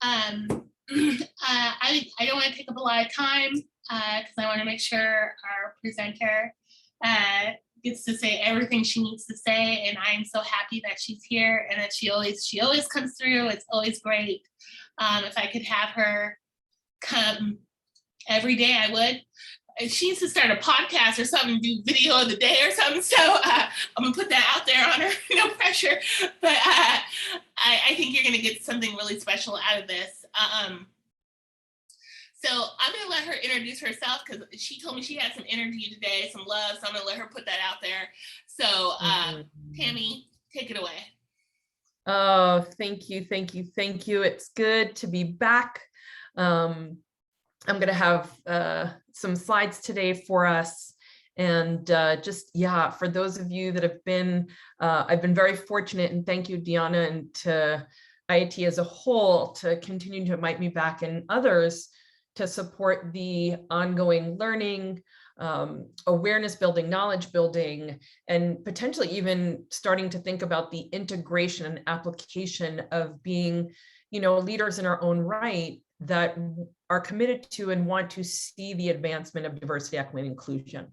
I don't want to take up a lot of time because I want to make sure our presenter gets to say everything she needs to say, and I'm so happy that she's here and that she always comes through. It's always great. If I could have her come every day, I would. She needs to start a podcast or something, do video of the day or something. So I'm gonna put that out there on her, no pressure. But I think you're gonna get something really special out of this. So I'm gonna let her introduce herself because she told me she had some energy today, some love. So I'm gonna let her put that out there. So Tami, take it away. Oh, thank you. It's good to be back. I'm going to have some slides today for us. And for those of you that have been, I've been very fortunate, and thank you, Deanna, and to IIT as a whole to continue to invite me back, and others to support the ongoing learning, awareness building, knowledge building, and potentially even starting to think about the integration and application of being, leaders in our own right that are committed to and want to see the advancement of diversity, equity, and inclusion.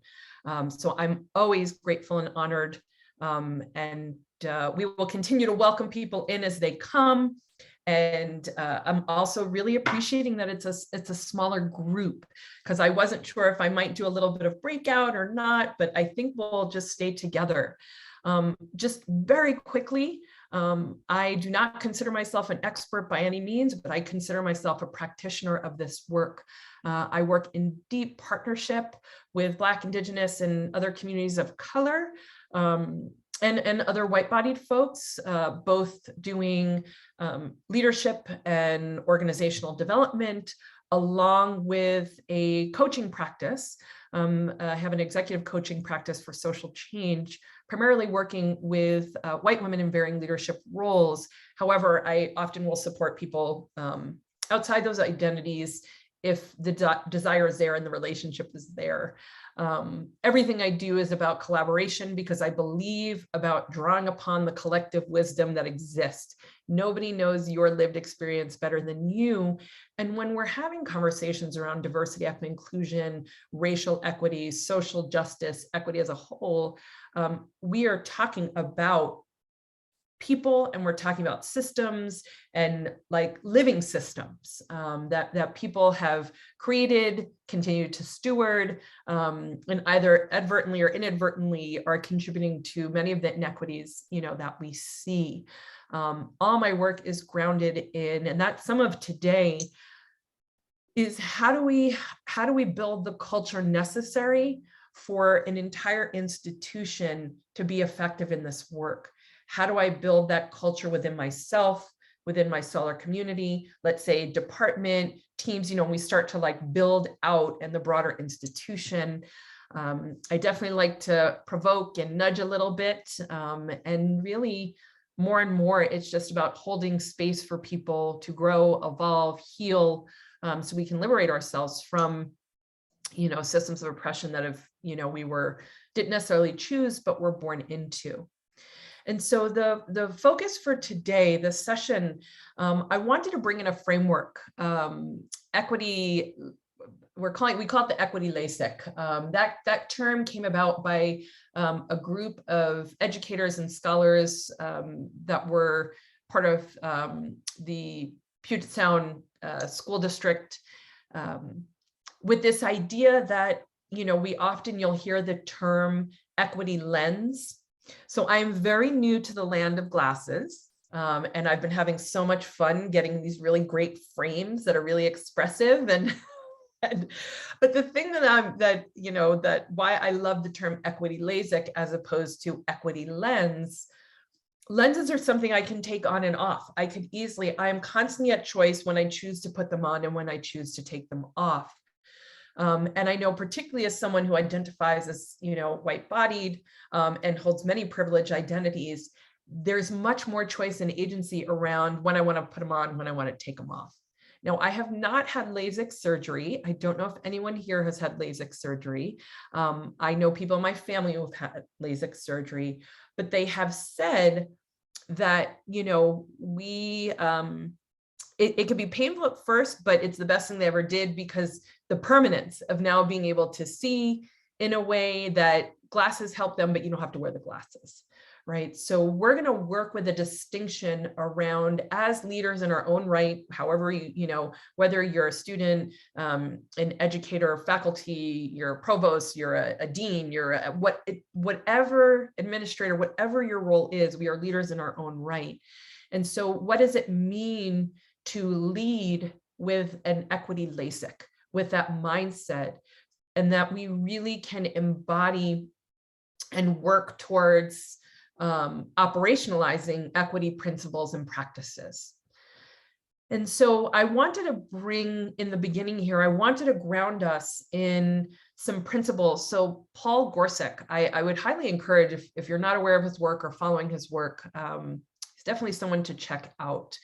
So I'm always grateful and honored, and we will continue to welcome people in as they come. And I'm also really appreciating that it's a smaller group, because I wasn't sure if I might do a little bit of breakout or not, but I think we'll just stay together. Just very quickly, I do not consider myself an expert by any means, but I consider myself a practitioner of this work. I work in deep partnership with Black, Indigenous, and other communities of color, and other white-bodied folks, both doing leadership and organizational development, along with a coaching practice. I have an executive coaching practice for social change, primarily working with white women in varying leadership roles. However, I often will support people outside those identities if the desire is there and the relationship is there. Everything I do is about collaboration, because I believe about drawing upon the collective wisdom that exists. Nobody knows your lived experience better than you. And when we're having conversations around diversity, equity, inclusion, racial equity, social justice, equity as a whole, we are talking about people, and we're talking about systems and like living systems that people have created, continue to steward, and either advertently or inadvertently are contributing to many of the inequities that we see. All my work is grounded in, and that's some of today, is how do we build the culture necessary for an entire institution to be effective in this work? How do I build that culture within myself, within my solar community, let's say department, teams, we start to like build out in the broader institution. I definitely like to provoke and nudge a little bit, and really more and more, it's just about holding space for people to grow, evolve, heal, so we can liberate ourselves from, systems of oppression that have, didn't necessarily choose, but were born into. And so the focus for today, this session, I wanted to bring in a framework, equity. We call it the equity Lasik. That term came about by a group of educators and scholars that were part of the Puget Sound School District, with this idea that you'll hear the term equity lens. So I'm very new to the land of glasses, and I've been having so much fun getting these really great frames that are really expressive. But the thing that why I love the term equity Lasik as opposed to equity lens, lenses are something I can take on and off. I am constantly at choice when I choose to put them on and when I choose to take them off. And I know, particularly as someone who identifies as, white-bodied, and holds many privileged identities, there's much more choice and agency around when I want to put them on, when I want to take them off. Now, I have not had LASIK surgery. I don't know if anyone here has had LASIK surgery. I know people in my family who have had LASIK surgery, but they have said that, we it could be painful at first, but it's the best thing they ever did, because the permanence of now being able to see in a way that glasses help them, but you don't have to wear the glasses, right? So we're going to work with a distinction around, as leaders in our own right, however whether you're a student, an educator, faculty, you're a provost, you're a dean, you're whatever administrator, whatever your role is, we are leaders in our own right. And so what does it mean to lead with an equity Lasik, with that mindset, and that we really can embody and work towards operationalizing equity principles and practices? And so I wanted to bring, in the beginning here, I wanted to ground us in some principles. So Paul Gorsuch, I would highly encourage, if you're not aware of his work or following his work, he's definitely someone to check out.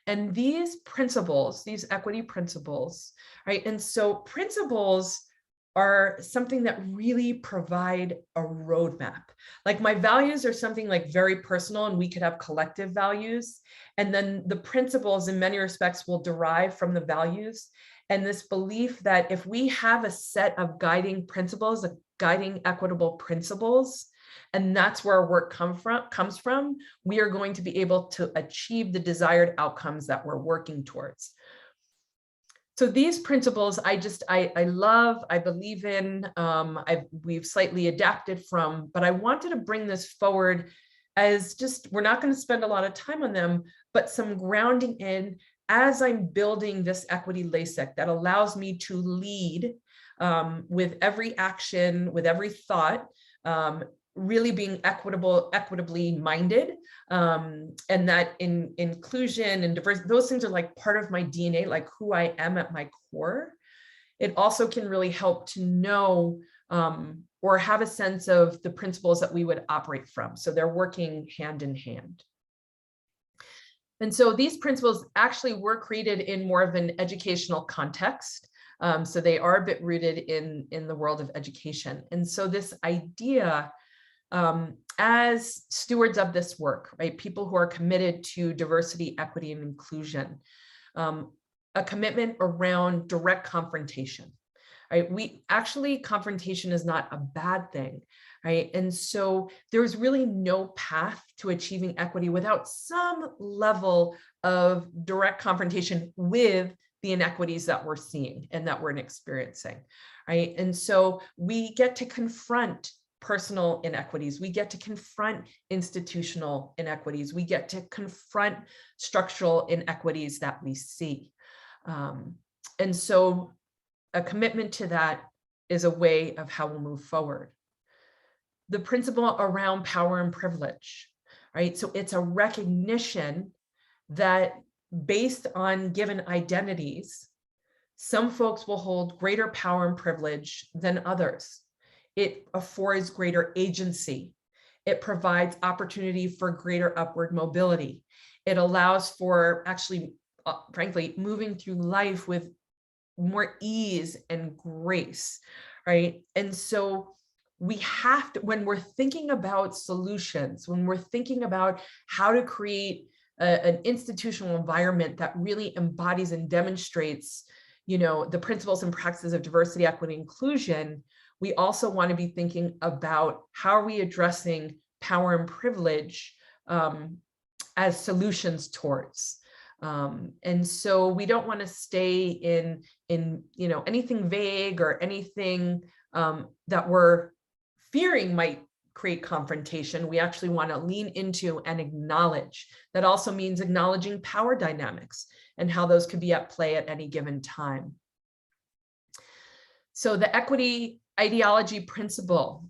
And these principles, these equity principles, right? And so principles are something that really provide a roadmap. Like my values are something like very personal, and we could have collective values. And then the principles in many respects will derive from the values. And this belief that if we have a set of guiding principles, guiding equitable principles, and that's where our work comes from, we are going to be able to achieve the desired outcomes that we're working towards. So these principles, I love, I believe in, we've slightly adapted from, but I wanted to bring this forward as just, we're not going to spend a lot of time on them, but some grounding in as I'm building this equity Lasik that allows me to lead with every action, with every thought, really being equitably minded, and that in inclusion and diversity, those things are like part of my DNA, like who I am at my core. It also can really help to know or have a sense of the principles that we would operate from. So they're working hand in hand. And so these principles actually were created in more of an educational context. So they are a bit rooted in the world of education. And so this idea, as stewards of this work, right, people who are committed to diversity, equity, and inclusion, a commitment around direct confrontation, right? Confrontation is not a bad thing, right? And so there's really no path to achieving equity without some level of direct confrontation with the inequities that we're seeing and that we're experiencing, right? And so we get to confront personal inequities. We get to confront institutional inequities. We get to confront structural inequities that we see. And so a commitment to that is a way of how we'll move forward. The principle around power and privilege, right? So it's a recognition that based on given identities, some folks will hold greater power and privilege than others. It affords greater agency. It provides opportunity for greater upward mobility. It allows for actually, frankly, moving through life with more ease and grace, right? And so we have to, when we're thinking about solutions, when we're thinking about how to create an institutional environment that really embodies and demonstrates, the principles and practices of diversity, equity, inclusion, we also want to be thinking about how are we addressing power and privilege as solutions towards. And so we don't want to stay in anything vague or anything that we're fearing might create confrontation. We actually want to lean into and acknowledge. That also means acknowledging power dynamics and how those could be at play at any given time. So the equity ideology principle,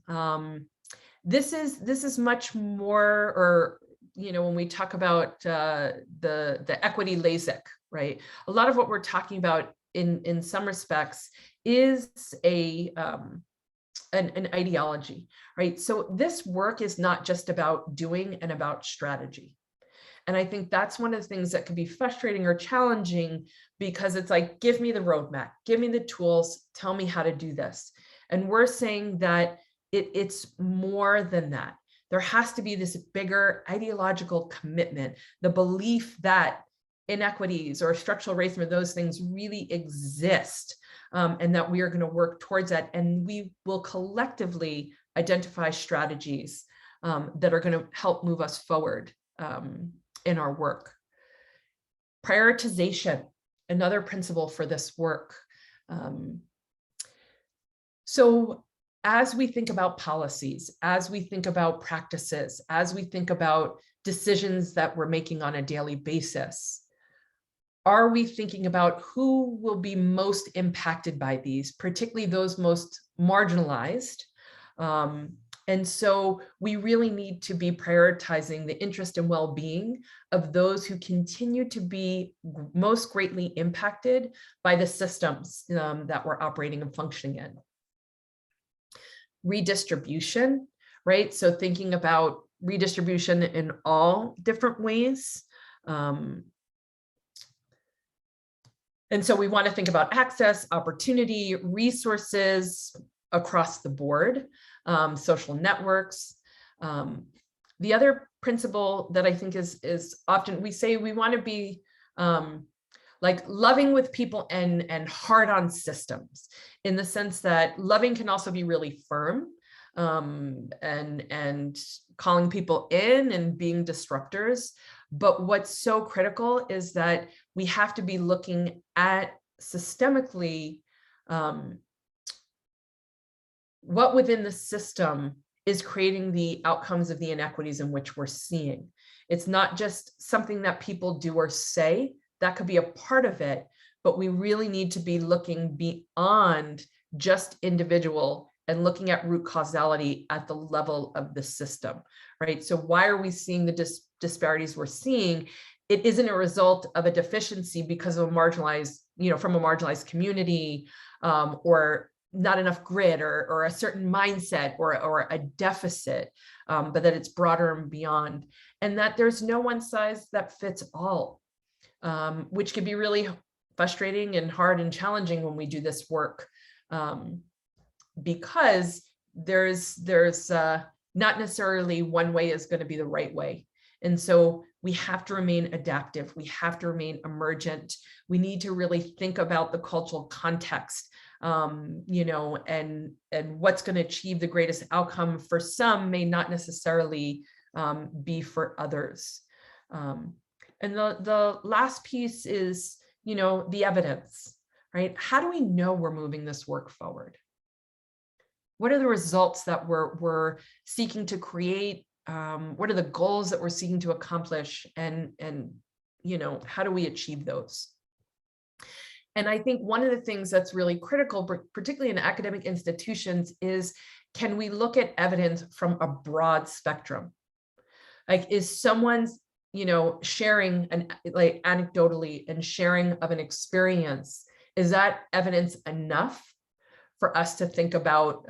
this is much more, or when we talk about the equity Lasik, right? A lot of what we're talking about in some respects is an ideology, right? So this work is not just about doing and about strategy. And I think that's one of the things that could be frustrating or challenging, because it's like, give me the roadmap, give me the tools, tell me how to do this. And we're saying that it's more than that. There has to be this bigger ideological commitment, the belief that inequities or structural racism, those things really exist, and that we are going to work towards that. And we will collectively identify strategies that are going to help move us forward in our work. Prioritization, another principle for this work. So as we think about policies, as we think about practices, as we think about decisions that we're making on a daily basis, are we thinking about who will be most impacted by these, particularly those most marginalized? And so we really need to be prioritizing the interest and well-being of those who continue to be most greatly impacted by the systems that we're operating and functioning in. Redistribution, right? So thinking about redistribution in all different ways. And so we want to think about access, opportunity, resources across the board, social networks. The other principle that I think is often, we say we want to be like loving with people and hard on systems, in the sense that loving can also be really firm, and calling people in and being disruptors. But what's so critical is that we have to be looking at systemically what within the system is creating the outcomes of the inequities in which we're seeing. It's not just something that people do or say. That could be a part of it, but we really need to be looking beyond just individual and looking at root causality at the level of the system, right? So why are we seeing the disparities we're seeing? It isn't a result of a deficiency because of a marginalized, from a marginalized community, or not enough grit, or a certain mindset, or a deficit, but that it's broader and beyond, and that there's no one size that fits all, which can be really frustrating and hard and challenging when we do this work, because there's not necessarily one way is going to be the right way. And so we have to remain adaptive. We have to remain emergent. We need to really think about the cultural context, and what's going to achieve the greatest outcome for some may not necessarily be for others. And the last piece is, the evidence, right? How do we know we're moving this work forward? What are the results that we're seeking to create? What are the goals that we're seeking to accomplish? And how do we achieve those? And I think one of the things that's really critical, particularly in academic institutions, is, can we look at evidence from a broad spectrum? Like, is someone's, sharing like anecdotally and sharing of an experience, is that evidence enough for us to think about,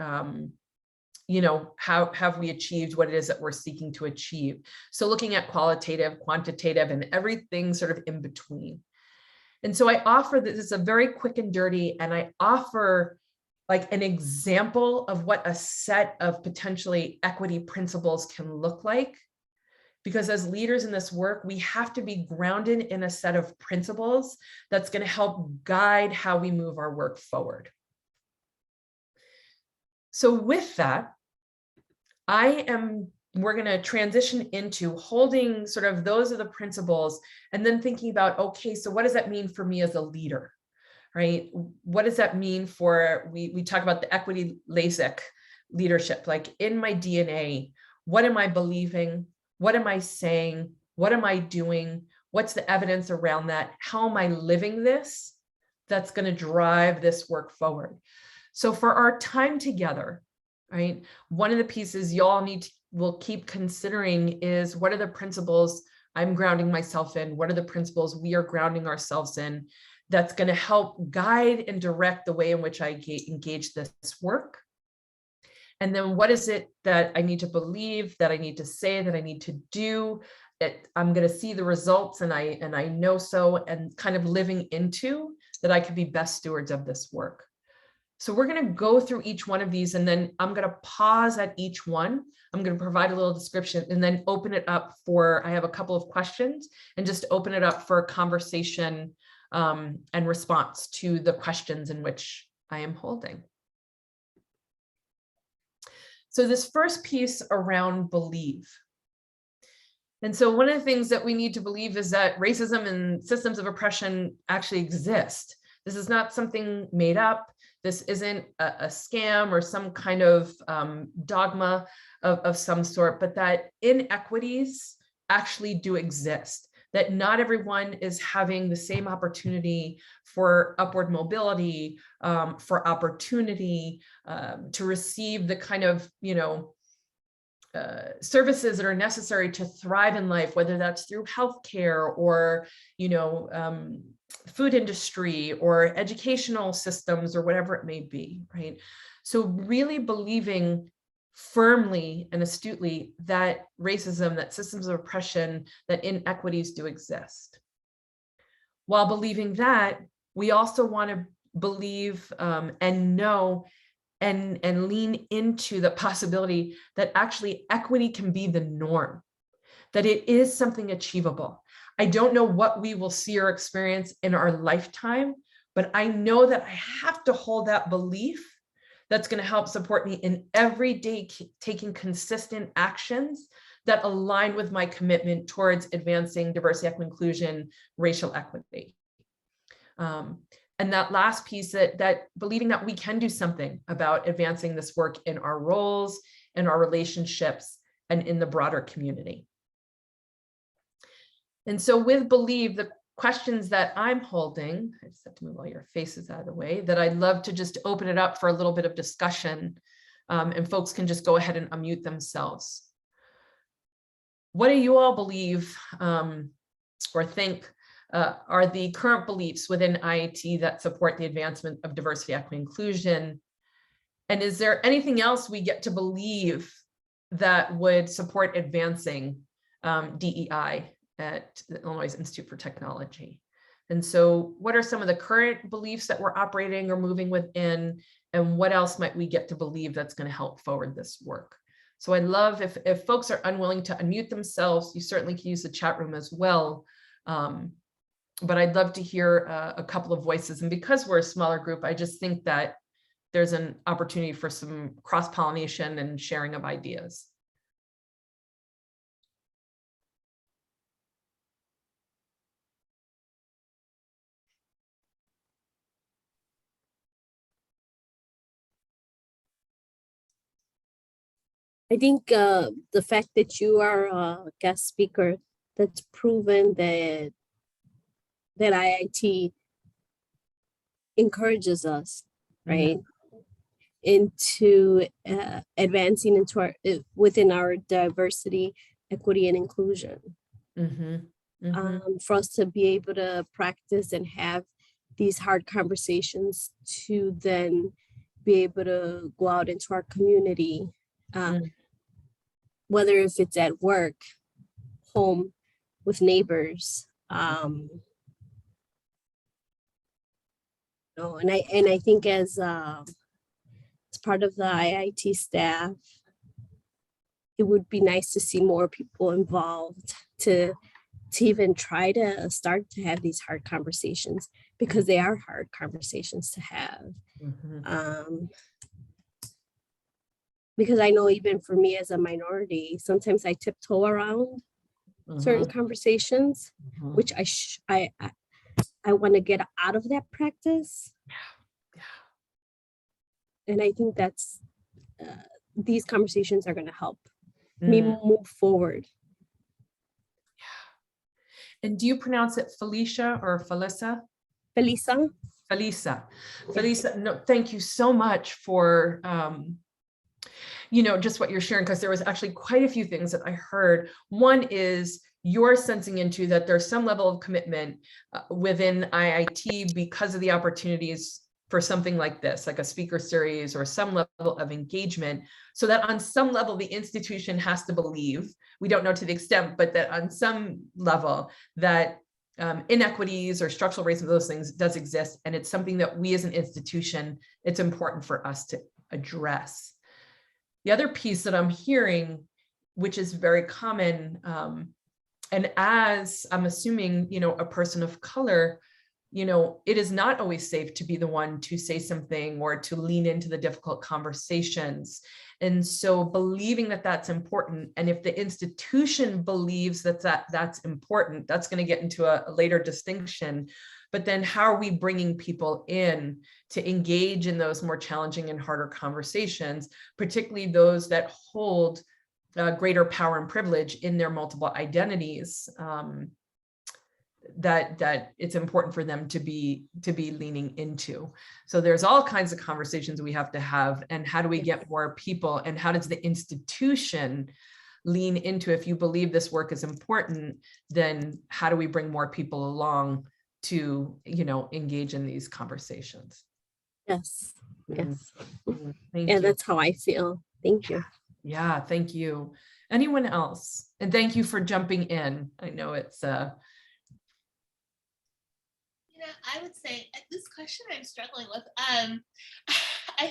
how have we achieved what it is that we're seeking to achieve? So looking at qualitative, quantitative, and everything sort of in between. And so I offer, this is a very quick and dirty, and I offer like an example of what a set of potentially equity principles can look like. Because as leaders in this work, we have to be grounded in a set of principles that's going to help guide how we move our work forward. So with that, we're going to transition into holding sort of those are the principles, and then thinking about, okay, so what does that mean for me as a leader, right? What does that mean for, we talk about the equity Lasik leadership, like in my DNA, what am I believing? What am I saying? What am I doing? What's the evidence around that? How am I living this? That's going to drive this work forward. So for our time together, right, one of the pieces y'all will keep considering is, what are the principles I'm grounding myself in? What are the principles we are grounding ourselves in that's going to help guide and direct the way in which I engage this work? And then what is it that I need to believe, that I need to say, that I need to do, that I'm going to see the results, and I know so, and kind of living into that I could be best stewards of this work. So we're going to go through each one of these, and then I'm going to pause at each one. I'm going to provide a little description and then open it up for, I have a couple of questions, and just open it up for conversation and response to the questions in which I am holding. So this first piece around believe. And so one of the things that we need to believe is that racism and systems of oppression actually exist. This is not something made up. This isn't a scam or some kind of dogma of some sort, but that inequities actually do exist, that not everyone is having the same opportunity for upward mobility, for opportunity, to receive the kind of, services that are necessary to thrive in life, whether that's through healthcare or, food industry or educational systems or whatever it may be, right? So really believing firmly and astutely that racism, that systems of oppression, that inequities do exist. While believing that, we also want to believe and know and lean into the possibility that actually equity can be the norm, that it is something achievable. I don't know what we will see or experience in our lifetime, but I know that I have to hold that belief that's going to help support me in every day taking consistent actions that align with my commitment towards advancing diversity, equity, inclusion, racial equity. And that last piece, that believing that we can do something about advancing this work in our roles, in our relationships, and in the broader community. And so with believe, the questions that I'm holding, I just have to move all your faces out of the way, that I'd love to just open it up for a little bit of discussion, and folks can just go ahead and unmute themselves. What do you all believe or think are the current beliefs within IIT that support the advancement of diversity, equity, inclusion? And is there anything else we get to believe that would support advancing DEI at the Illinois Institute for Technology? And so what are some of the current beliefs that we're operating or moving within, and what else might we get to believe that's going to help forward this work? So I'd love if folks are unwilling to unmute themselves, you certainly can use the chat room as well. But I'd love to hear a couple of voices. And because we're a smaller group, I just think that there's an opportunity for some cross-pollination and sharing of ideas. I think the fact that you are a guest speaker, that's proven that IIT encourages us, right, into advancing into our within our diversity, equity, and inclusion. For us to be able to practice and have these hard conversations, to then be able to go out into our community, whether if it's at work, home, with neighbors, and I think as part of the IIT staff, it would be nice to see more people involved to even try to start to have these hard conversations, because they are hard conversations to have. Because I know even for me as a minority, sometimes I tiptoe around certain conversations, which I want to get out of that practice. And I think that's these conversations are going to help me move forward. And do you pronounce it Felicia or Felisa? Felisa. Felisa. Felisa, no, thank you so much for just what you're sharing, because there was actually quite a few things that I heard. One is you're sensing into that there's some level of commitment within IIT because of the opportunities for something like this, like a speaker series or some level of engagement, so that on some level the institution has to believe, we don't know to the extent, but that on some level that inequities or structural racism, those things does exist. And it's something that we as an institution, it's important for us to address. The other piece that I'm hearing, which is very common, and as I'm assuming, a person of color, it is not always safe to be the one to say something or to lean into the difficult conversations. And so believing that that's important, and if the institution believes that that's important, that's going to get into a later distinction. But then how are we bringing people in to engage in those more challenging and harder conversations, particularly those that hold greater power and privilege in their multiple identities, that it's important for them to be leaning into. So there's all kinds of conversations we have to have, and how do we get more people, and how does the institution lean into, if you believe this work is important, then how do we bring more people along to engage in these conversations? Yes. Yes. Thank Yeah, you. that's how I feel. Thank you. Yeah, thank you. Anyone else? And thank you for jumping in. I know it's I would say this question I'm struggling with. I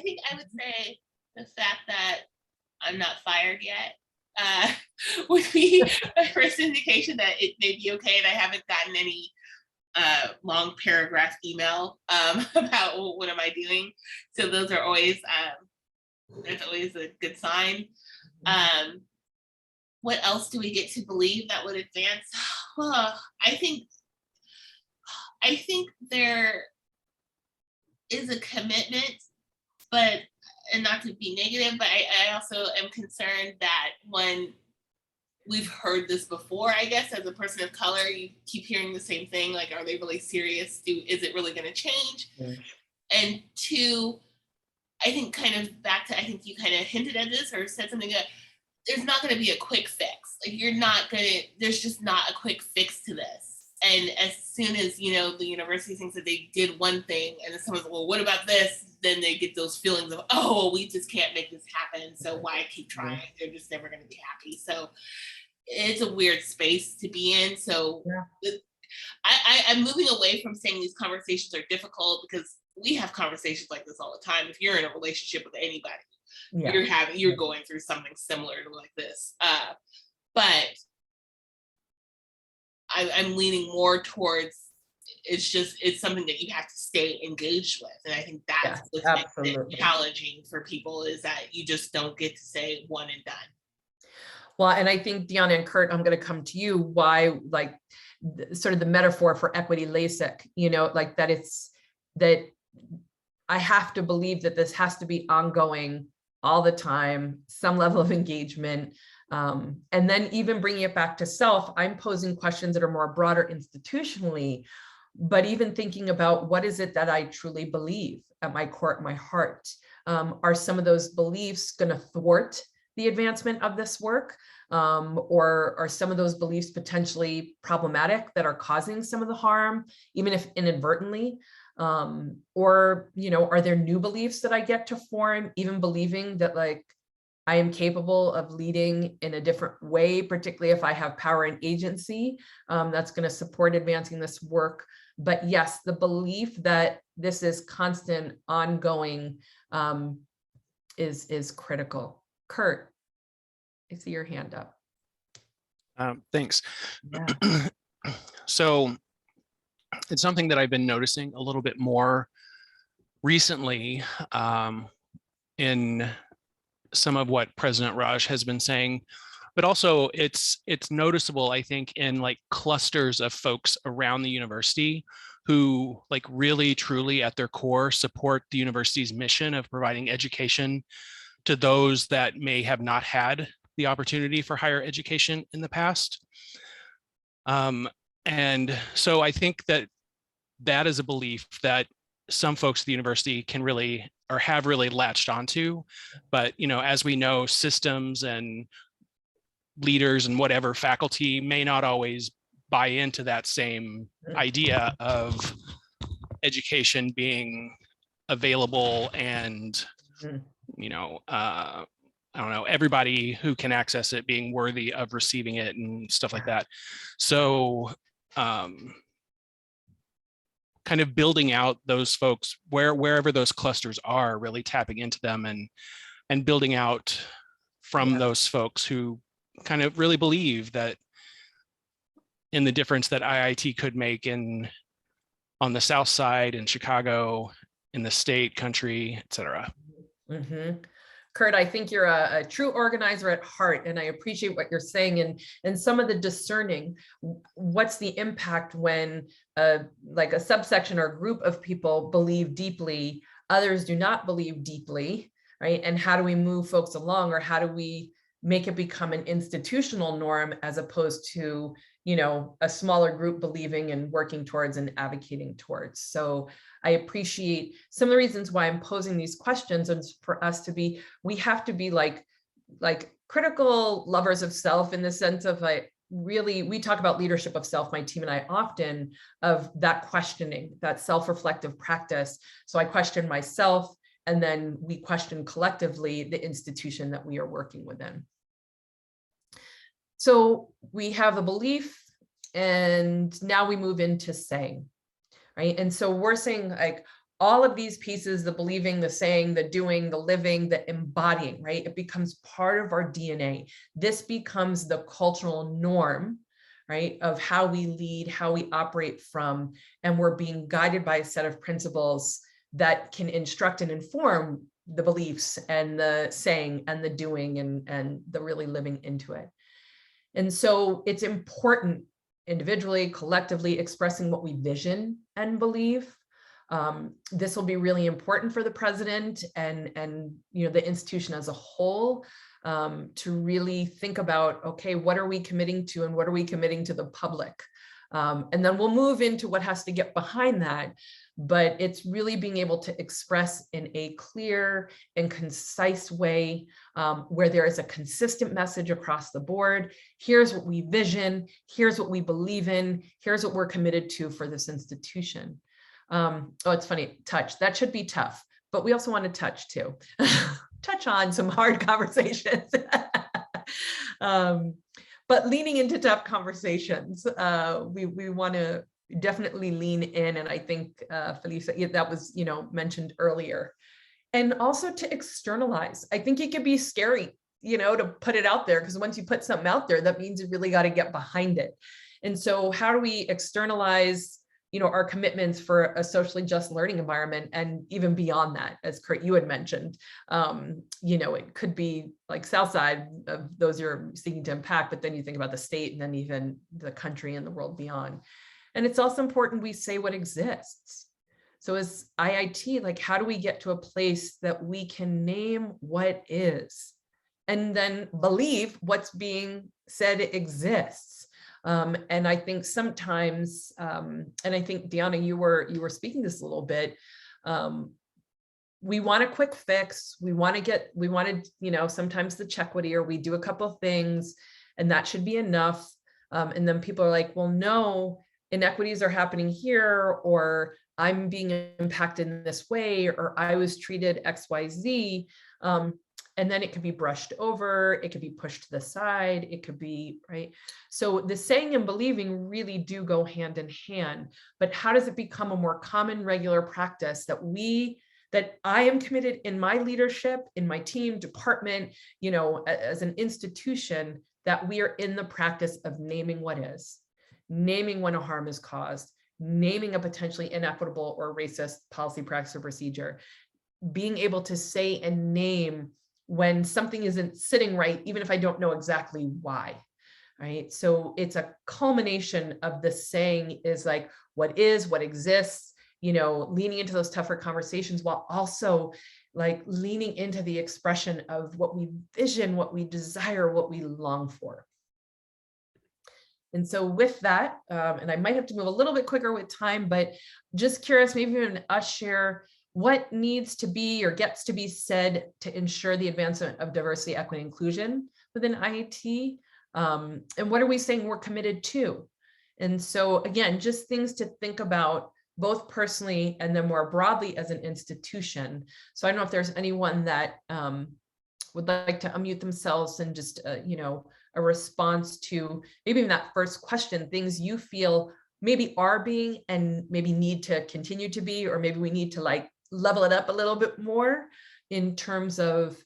think I would say the fact that I'm not fired yet would be my first indication that it may be okay, and I haven't gotten any long paragraph email about what am I doing. So those are always that's always a good sign. What else do we get to believe that would advance? Well, I think there is a commitment, and not to be negative, but I also am concerned that when we've heard this before, I guess, as a person of color, you keep hearing the same thing, like, are they really serious? Is it really going to change? And two, I think kind of back to, I think you kind of hinted at this or said something that there's not going to be a quick fix. Like, there's just not a quick fix to this. And as soon as, the university thinks that they did one thing, and then someone's like, well, what about this? Then they get those feelings of, oh, well, we just can't make this happen. So why keep trying? They're just never going to be happy. So it's a weird space to be in. So I'm moving away from saying these conversations are difficult, because we have conversations like this all the time. If you're in a relationship with anybody, you're going through something similar to like this. But I'm leaning more towards it's something that you have to stay engaged with. And I think that's what's makes it challenging for people, is that you just don't get to say one and done. Well, and I think Deanna and Kurt, I'm going to come to you. Why, like, sort of the metaphor for equity Lasik, like that I have to believe that this has to be ongoing all the time, some level of engagement. And then even bringing it back to self, I'm posing questions that are more broader institutionally, but even thinking about what is it that I truly believe at my core, at my heart? Are some of those beliefs going to thwart the advancement of this work? Or are some of those beliefs potentially problematic that are causing some of the harm, even if inadvertently? Or, are there new beliefs that I get to form, even believing that, like, I am capable of leading in a different way, particularly if I have power and agency, that's going to support advancing this work. But yes, the belief that this is constant, ongoing, is critical. Kurt, I see your hand up. Thanks. Yeah. So it's something that I've been noticing a little bit more recently, in some of what President Raj has been saying, but also it's noticeable, I think, in like clusters of folks around the university who, like, really truly at their core support the university's mission of providing education to those that may have not had the opportunity for higher education in the past. And so I think that is a belief that some folks at the university can really, or have really, latched onto. But, as we know, systems and leaders and whatever faculty may not always buy into that same idea of education being available and, I don't know, everybody who can access it being worthy of receiving it and stuff like that. So kind of building out those folks wherever those clusters are, really tapping into them and building out from those folks who kind of really believe that in the difference that IIT could make on the South Side, in Chicago, in the state, country, et cetera. Mm-hmm. Kurt, I think you're a true organizer at heart, and I appreciate what you're saying and some of the discerning. What's the impact when like a subsection or group of people believe deeply, others do not believe deeply, right? And how do we move folks along, or how do we make it become an institutional norm as opposed to, you know, a smaller group believing and working towards and advocating towards? So I appreciate some of the reasons why I'm posing these questions, and for us to be, we have to be like critical lovers of self, in the sense of like, really, we talk about leadership of self, my team and I often, of that questioning, that self-reflective practice. So I question myself, and then we question collectively the institution that we are working within. So we have a belief, and now we move into saying, right? And so we're saying like all of these pieces, the believing, the saying, the doing, the living, the embodying, right? It becomes part of our DNA. This becomes the cultural norm, right? Of how we lead, how we operate from, and we're being guided by a set of principles that can instruct and inform the beliefs and the saying and the doing and the really living into it. And so it's important, individually, collectively, expressing what we vision and believe. This will be really important for the president and you know, the institution as a whole, to really think about, okay, what are we committing to, and what are we committing to the public? And then we'll move into what has to get behind that. But it's really being able to express in a clear and concise way, where there is a consistent message across the board. Here's what we vision, here's what we believe in, here's what we're committed to for this institution. Oh, it's funny, touch, that should be tough, but we also want to touch too. Touch on some hard conversations. But leaning into tough conversations, we want to definitely lean in. And I think Felicia, that was, you know, mentioned earlier. And also to externalize. I think it could be scary, you know, to put it out there, because once you put something out there, that means you really got to get behind it. And so how do we externalize, you know, our commitments for a socially just learning environment, and even beyond that, as Kurt, you had mentioned, you know, it could be like Southside of those you're seeking to impact, but then you think about the state, and then even the country and the world beyond. And it's also important we say what exists. So as IIT, like, how do we get to a place that we can name what is, and then believe what's being said exists? And I think sometimes, and I think Deanna, you were speaking this a little bit. We want a quick fix. We wanted, you know, sometimes the chequity, or we do a couple of things and that should be enough. And then people are like, well, no, inequities are happening here, or I'm being impacted in this way, or I was treated XYZ. And then it could be brushed over, it could be pushed to the side, it could be, right? So the saying and believing really do go hand in hand, but how does it become a more common, regular practice that I am committed in my leadership, in my team, department, you know, as an institution, that we are in the practice of naming what is, naming when a harm is caused, naming a potentially inequitable or racist policy, practice, or procedure, being able to say and name when something isn't sitting right, even if I don't know exactly why, right? So it's a culmination of the saying is like what is, what exists, you know, leaning into those tougher conversations, while also like leaning into the expression of what we vision, what we desire, what we long for. And so with that, and I might have to move a little bit quicker with time, but just curious, maybe even us share what needs to be or gets to be said to ensure the advancement of diversity, equity, inclusion within IIT, and what are we saying we're committed to? And so again, just things to think about both personally and then more broadly as an institution. So I don't know if there's anyone that would like to unmute themselves and just, you know, a response to maybe even that first question, things you feel maybe are being and maybe need to continue to be, or maybe we need to like level it up a little bit more in terms of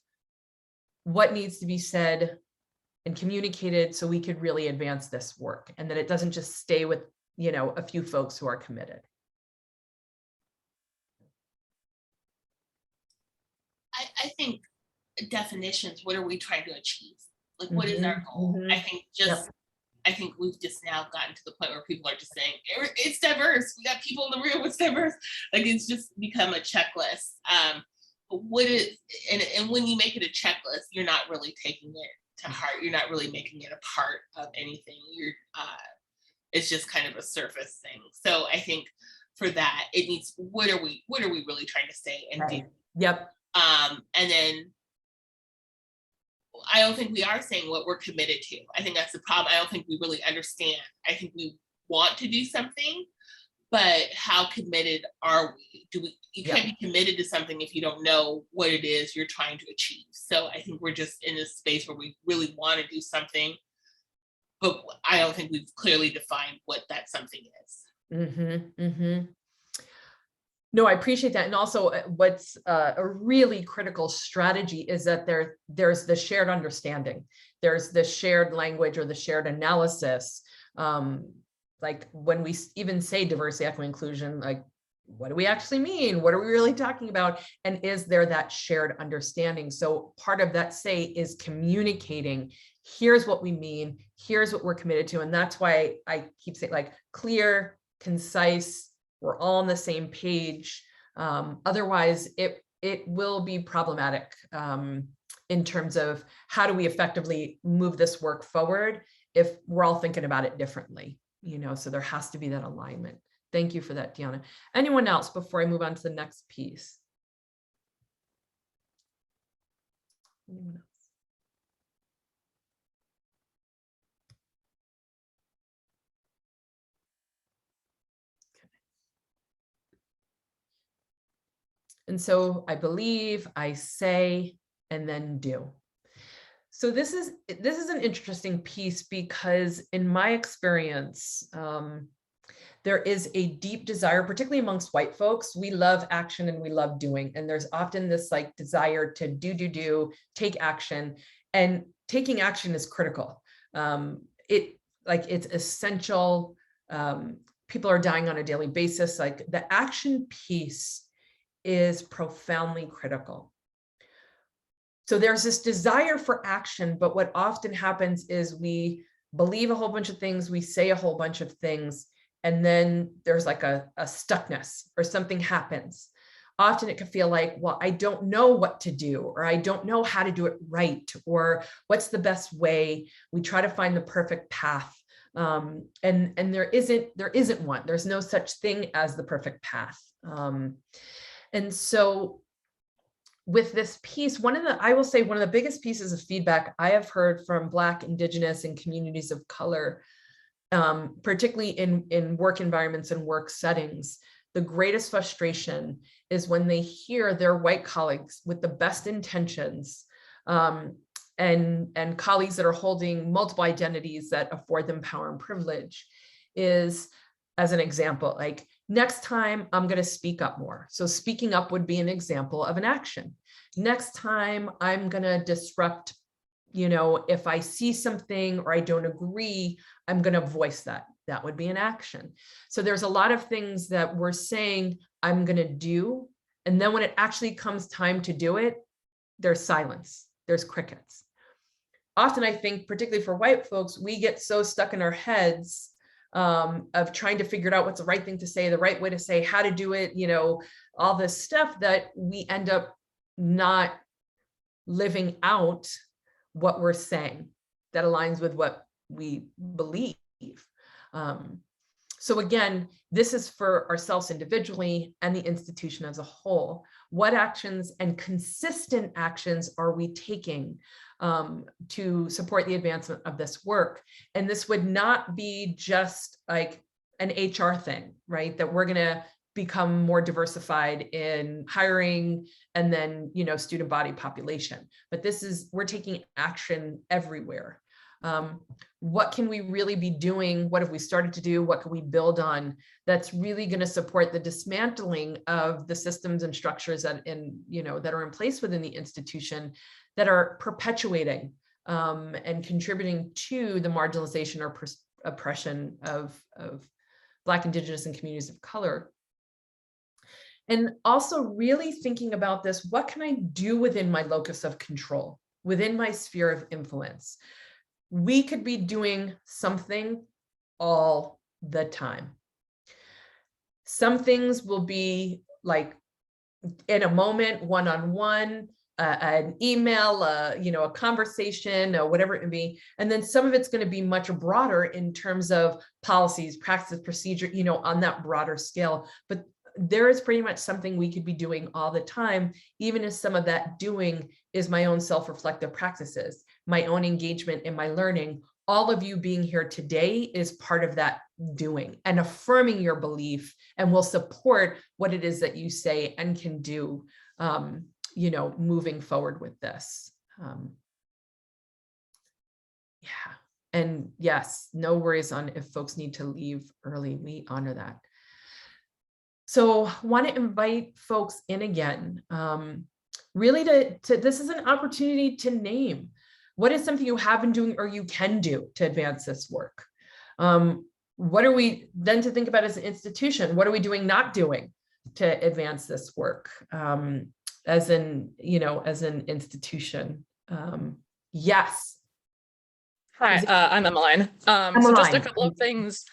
what needs to be said and communicated so we could really advance this work, and that it doesn't just stay with, you know, a few folks who are committed. I think definitions, what are we trying to achieve? Like, what is our goal? I think I think we've just now gotten to the point where people are just saying, it's diverse. We got people in the room, it's diverse. Like, it's just become a checklist. What is, and when you make it a checklist, you're not really taking it to heart. You're not really making it a part of anything. It's just kind of a surface thing. So I think for that, it needs, what are we really trying to say and do? Yep. And then I don't think we are saying what we're committed to. I think that's the problem. I don't think we really understand. I think we want to do something, but how committed are we? You can't be committed to something if you don't know what it is you're trying to achieve. So I think we're just in this space where we really want to do something, but I don't think we've clearly defined what that something is. No, I appreciate that. And also what's a really critical strategy is that there's the shared understanding. There's the shared language or the shared analysis. Like when we even say diversity, equity, inclusion, like, what do we actually mean? What are we really talking about? And is there that shared understanding? So part of that say is communicating, here's what we mean, here's what we're committed to. And that's why I keep saying, like, clear, concise, we're all on the same page. Otherwise, it will be problematic in terms of how do we effectively move this work forward if we're all thinking about it differently, you know, so there has to be that alignment. Thank you for that, Deanna. Anyone else before I move on to the next piece? Anyone else? And so I believe, I say, and then do. So this is an interesting piece because in my experience, there is a deep desire, particularly amongst white folks. We love action and we love doing. And there's often this like desire to do, take action, and taking action is critical. It's essential. People are dying on a daily basis. Like the action piece is profoundly critical. So there's this desire for action, but what often happens is we believe a whole bunch of things, we say a whole bunch of things, and then there's like a stuckness or something happens. Often it can feel like, well, I don't know what to do, or I don't know how to do it right, or what's the best way. We try to find the perfect path. And there isn't one. There's no such thing as the perfect path. And so with this piece, I will say one of the biggest pieces of feedback I have heard from Black, Indigenous, and communities of color, particularly in work environments and work settings, the greatest frustration is when they hear their white colleagues with the best intentions, and colleagues that are holding multiple identities that afford them power and privilege, is, as an example, like, next time I'm going to speak up more. So speaking up would be an example of an action. Next time I'm going to disrupt, you know, if I see something or I don't agree, I'm going to voice that. That would be an action. So there's a lot of things that we're saying I'm going to do. And then when it actually comes time to do it, there's silence, there's crickets. Often I think, particularly for white folks, we get so stuck in our heads of trying to figure out what's the right thing to say, the right way to say, how to do it, you know, all this stuff, that we end up not living out what we're saying that aligns with what we believe. So again, this is for ourselves individually and the institution as a whole. What actions and consistent actions are we taking to support the advancement of this work? And this would not be just like an HR thing, right? That we're going to become more diversified in hiring and then, you know, student body population. But we're taking action everywhere. what can we really be doing? What have we started to do? What can we build on that's really going to support the dismantling of the systems and structures that that are in place within the institution that are perpetuating and contributing to the marginalization or oppression of Black, Indigenous, and communities of color. And also really thinking about this, what can I do within my locus of control, within my sphere of influence? We could be doing something all the time. Some things will be like in a moment, one-on-one, an email, a conversation, or whatever it may be. And then some of it's going to be much broader in terms of policies, practices, procedure, on that broader scale. But there is pretty much something we could be doing all the time, even if some of that doing is my own self-reflective practices, my own engagement in my learning. All of you being here today is part of that doing and affirming your belief, and will support what it is that you say and can do, moving forward with this. Yeah. And yes, no worries on if folks need to leave early, we honor that. So want to invite folks in again, really to this is an opportunity to name what is something you have been doing or you can do to advance this work. What are we then to think about as an institution? What are we doing, not doing to advance this work as an institution? Yes. Hi, I'm Emmeline. So just a couple of things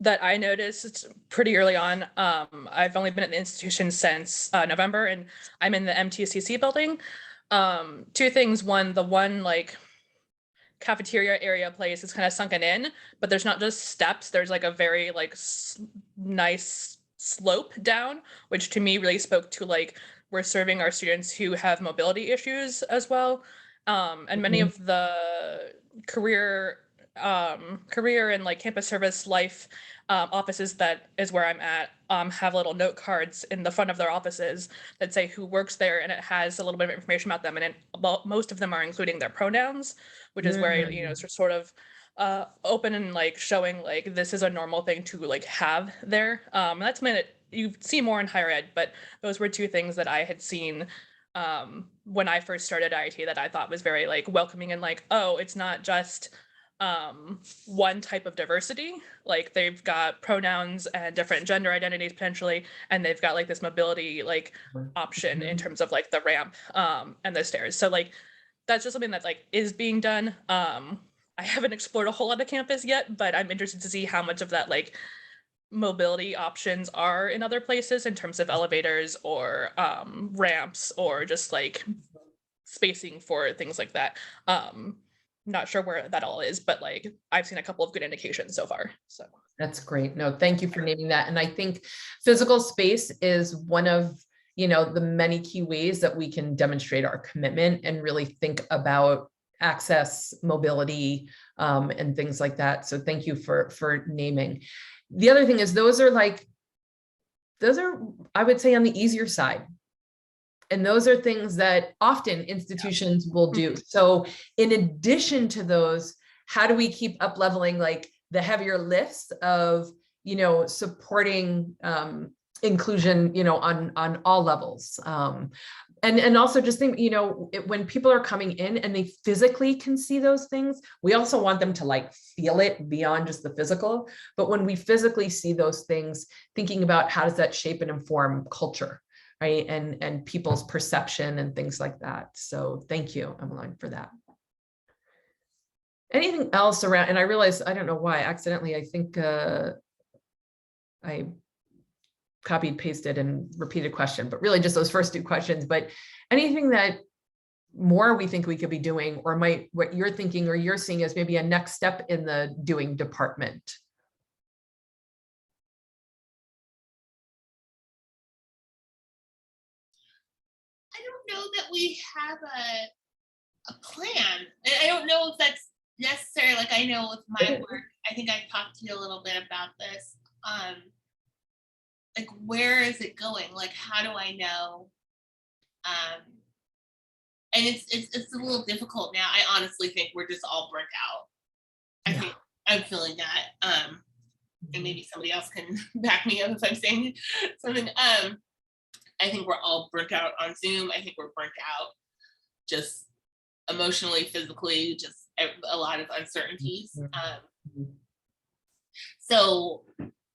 that I noticed pretty early on. I've only been at the institution since November, and I'm in the MTCC building. Two things. One, the cafeteria area place is kind of sunken in, but there's not just steps. There's a very nice slope down, which to me really spoke to we're serving our students who have mobility issues as well. And many of the career and campus service life offices that is where I'm at have little note cards in the front of their offices that say who works there, and it has a little bit of information about them, and most of them are including their pronouns, which is where it's sort of open and showing this is a normal thing to have there. And that's something that you see more in higher ed, but those were two things that I had seen when I first started IIT that I thought was very welcoming and oh, it's not just one type of diversity. They've got pronouns and different gender identities potentially, and they've got this mobility option in terms of the ramp and the stairs. So that's just something that is being done. I haven't explored a whole lot of campus yet, but I'm interested to see how much of that mobility options are in other places in terms of elevators or ramps or just spacing for things like that. Not sure where that all is, but I've seen a couple of good indications so far. So that's great. No, thank you for naming that. And I think physical space is one of the many key ways that we can demonstrate our commitment and really think about access, mobility, and things like that. So thank you for naming. The other thing is those are I would say on the easier side. And those are things that often institutions will do. So in addition to those, how do we keep up leveling the heavier lifts of, supporting inclusion, on all levels? And also just think, when people are coming in and they physically can see those things, we also want them to feel it beyond just the physical. But when we physically see those things, thinking about how does that shape and inform culture, right? And people's perception and things like that. So thank you, Emmeline, for that. Anything else around, and I realized, I don't know why, accidentally, I think I copied, pasted, and repeated question, but really just those first two questions. But anything that more we think we could be doing, or what you're thinking or you're seeing as maybe a next step in the doing department? I don't know that we have a plan. And I don't know if that's necessary. I know with my work, I think I talked to you a little bit about this. Where is it going? How do I know? And it's a little difficult now. I honestly think we're just all burnt out. I think I'm feeling that. And maybe somebody else can back me up if I'm saying something. I think we're all burnt out on Zoom. I think we're burnt out just emotionally, physically, just a lot of uncertainties. So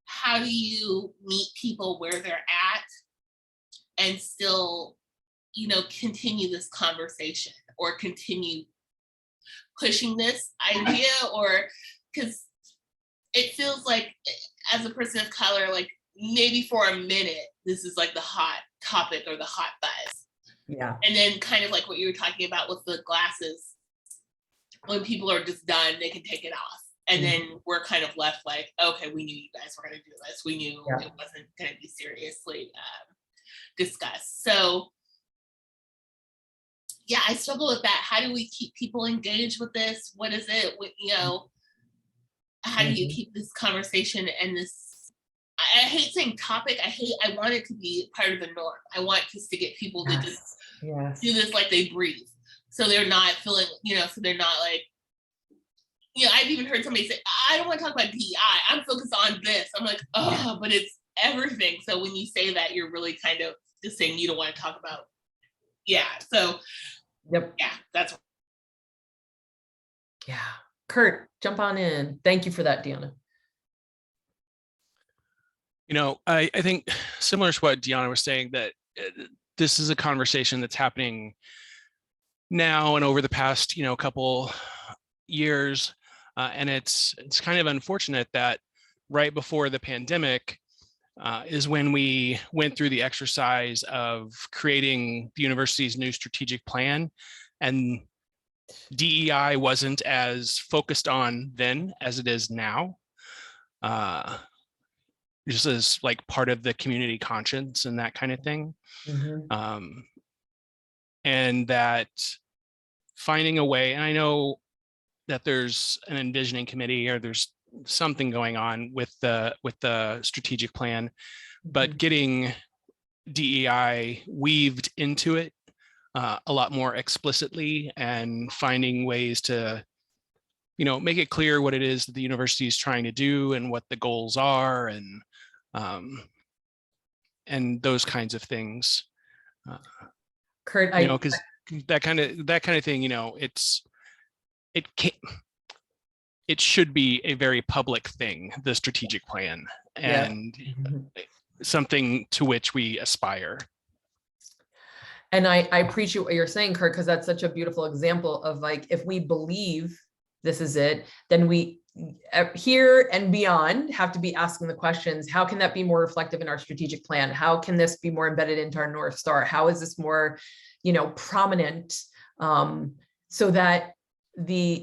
how do you meet people where they're at and still, continue this conversation or continue pushing this idea? Or because it feels like, as a person of color, like maybe for a minute, this is like the hot topic or the hot buzz. Yeah. And then kind of like what you were talking about with the glasses, when people are just done, they can take it off. And then we're kind of left like, okay, we knew you guys were going to do this. We knew it wasn't going to be seriously discussed. So yeah, I struggle with that. How do we keep people engaged with this? What is it? How do you keep this conversation and this, I hate saying topic. I want it to be part of the norm. I want just to get people to just do this like they breathe. So they're not feeling, so they're not like, I've even heard somebody say, I don't want to talk about DEI. I'm focused on this. I'm like, oh, but it's everything. So when you say that, you're really kind of just saying you don't want to talk about. Yeah. So yeah, that's. Yeah. Kurt, jump on in. Thank you for that, Deanna. I think similar to what Deanna was saying, that this is a conversation that's happening now and over the past, couple years. And it's kind of unfortunate that right before the pandemic is when we went through the exercise of creating the university's new strategic plan. And DEI wasn't as focused on then as it is now. Just as like part of the community conscience and that kind of thing. And that finding a way, and I know that there's an envisioning committee or there's something going on with the strategic plan, but getting DEI weaved into it a lot more explicitly and finding ways to, make it clear what it is that the university is trying to do and what the goals are, and those kinds of things. Kurt, because that kind of thing, it should be a very public thing, the strategic plan, and something to which we aspire. And I appreciate what you're saying, Kurt, because that's such a beautiful example of like, if we believe this is it, then we here and beyond have to be asking the questions. How can that be more reflective in our strategic plan? How can this be more embedded into our North Star? How is this more, prominent, so that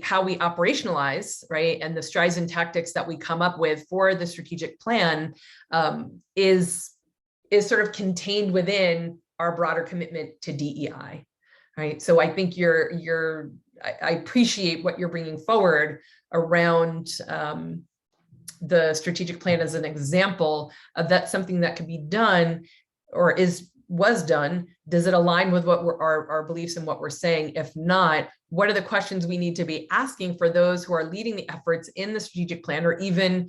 how we operationalize, right, and the strides and tactics that we come up with for the strategic plan is sort of contained within our broader commitment to DEI, right? So I think I appreciate what you're bringing forward around the strategic plan as an example of that's something that could be done or was done. Does it align with what our beliefs and what we're saying? If not, what are the questions we need to be asking for those who are leading the efforts in the strategic plan, or even,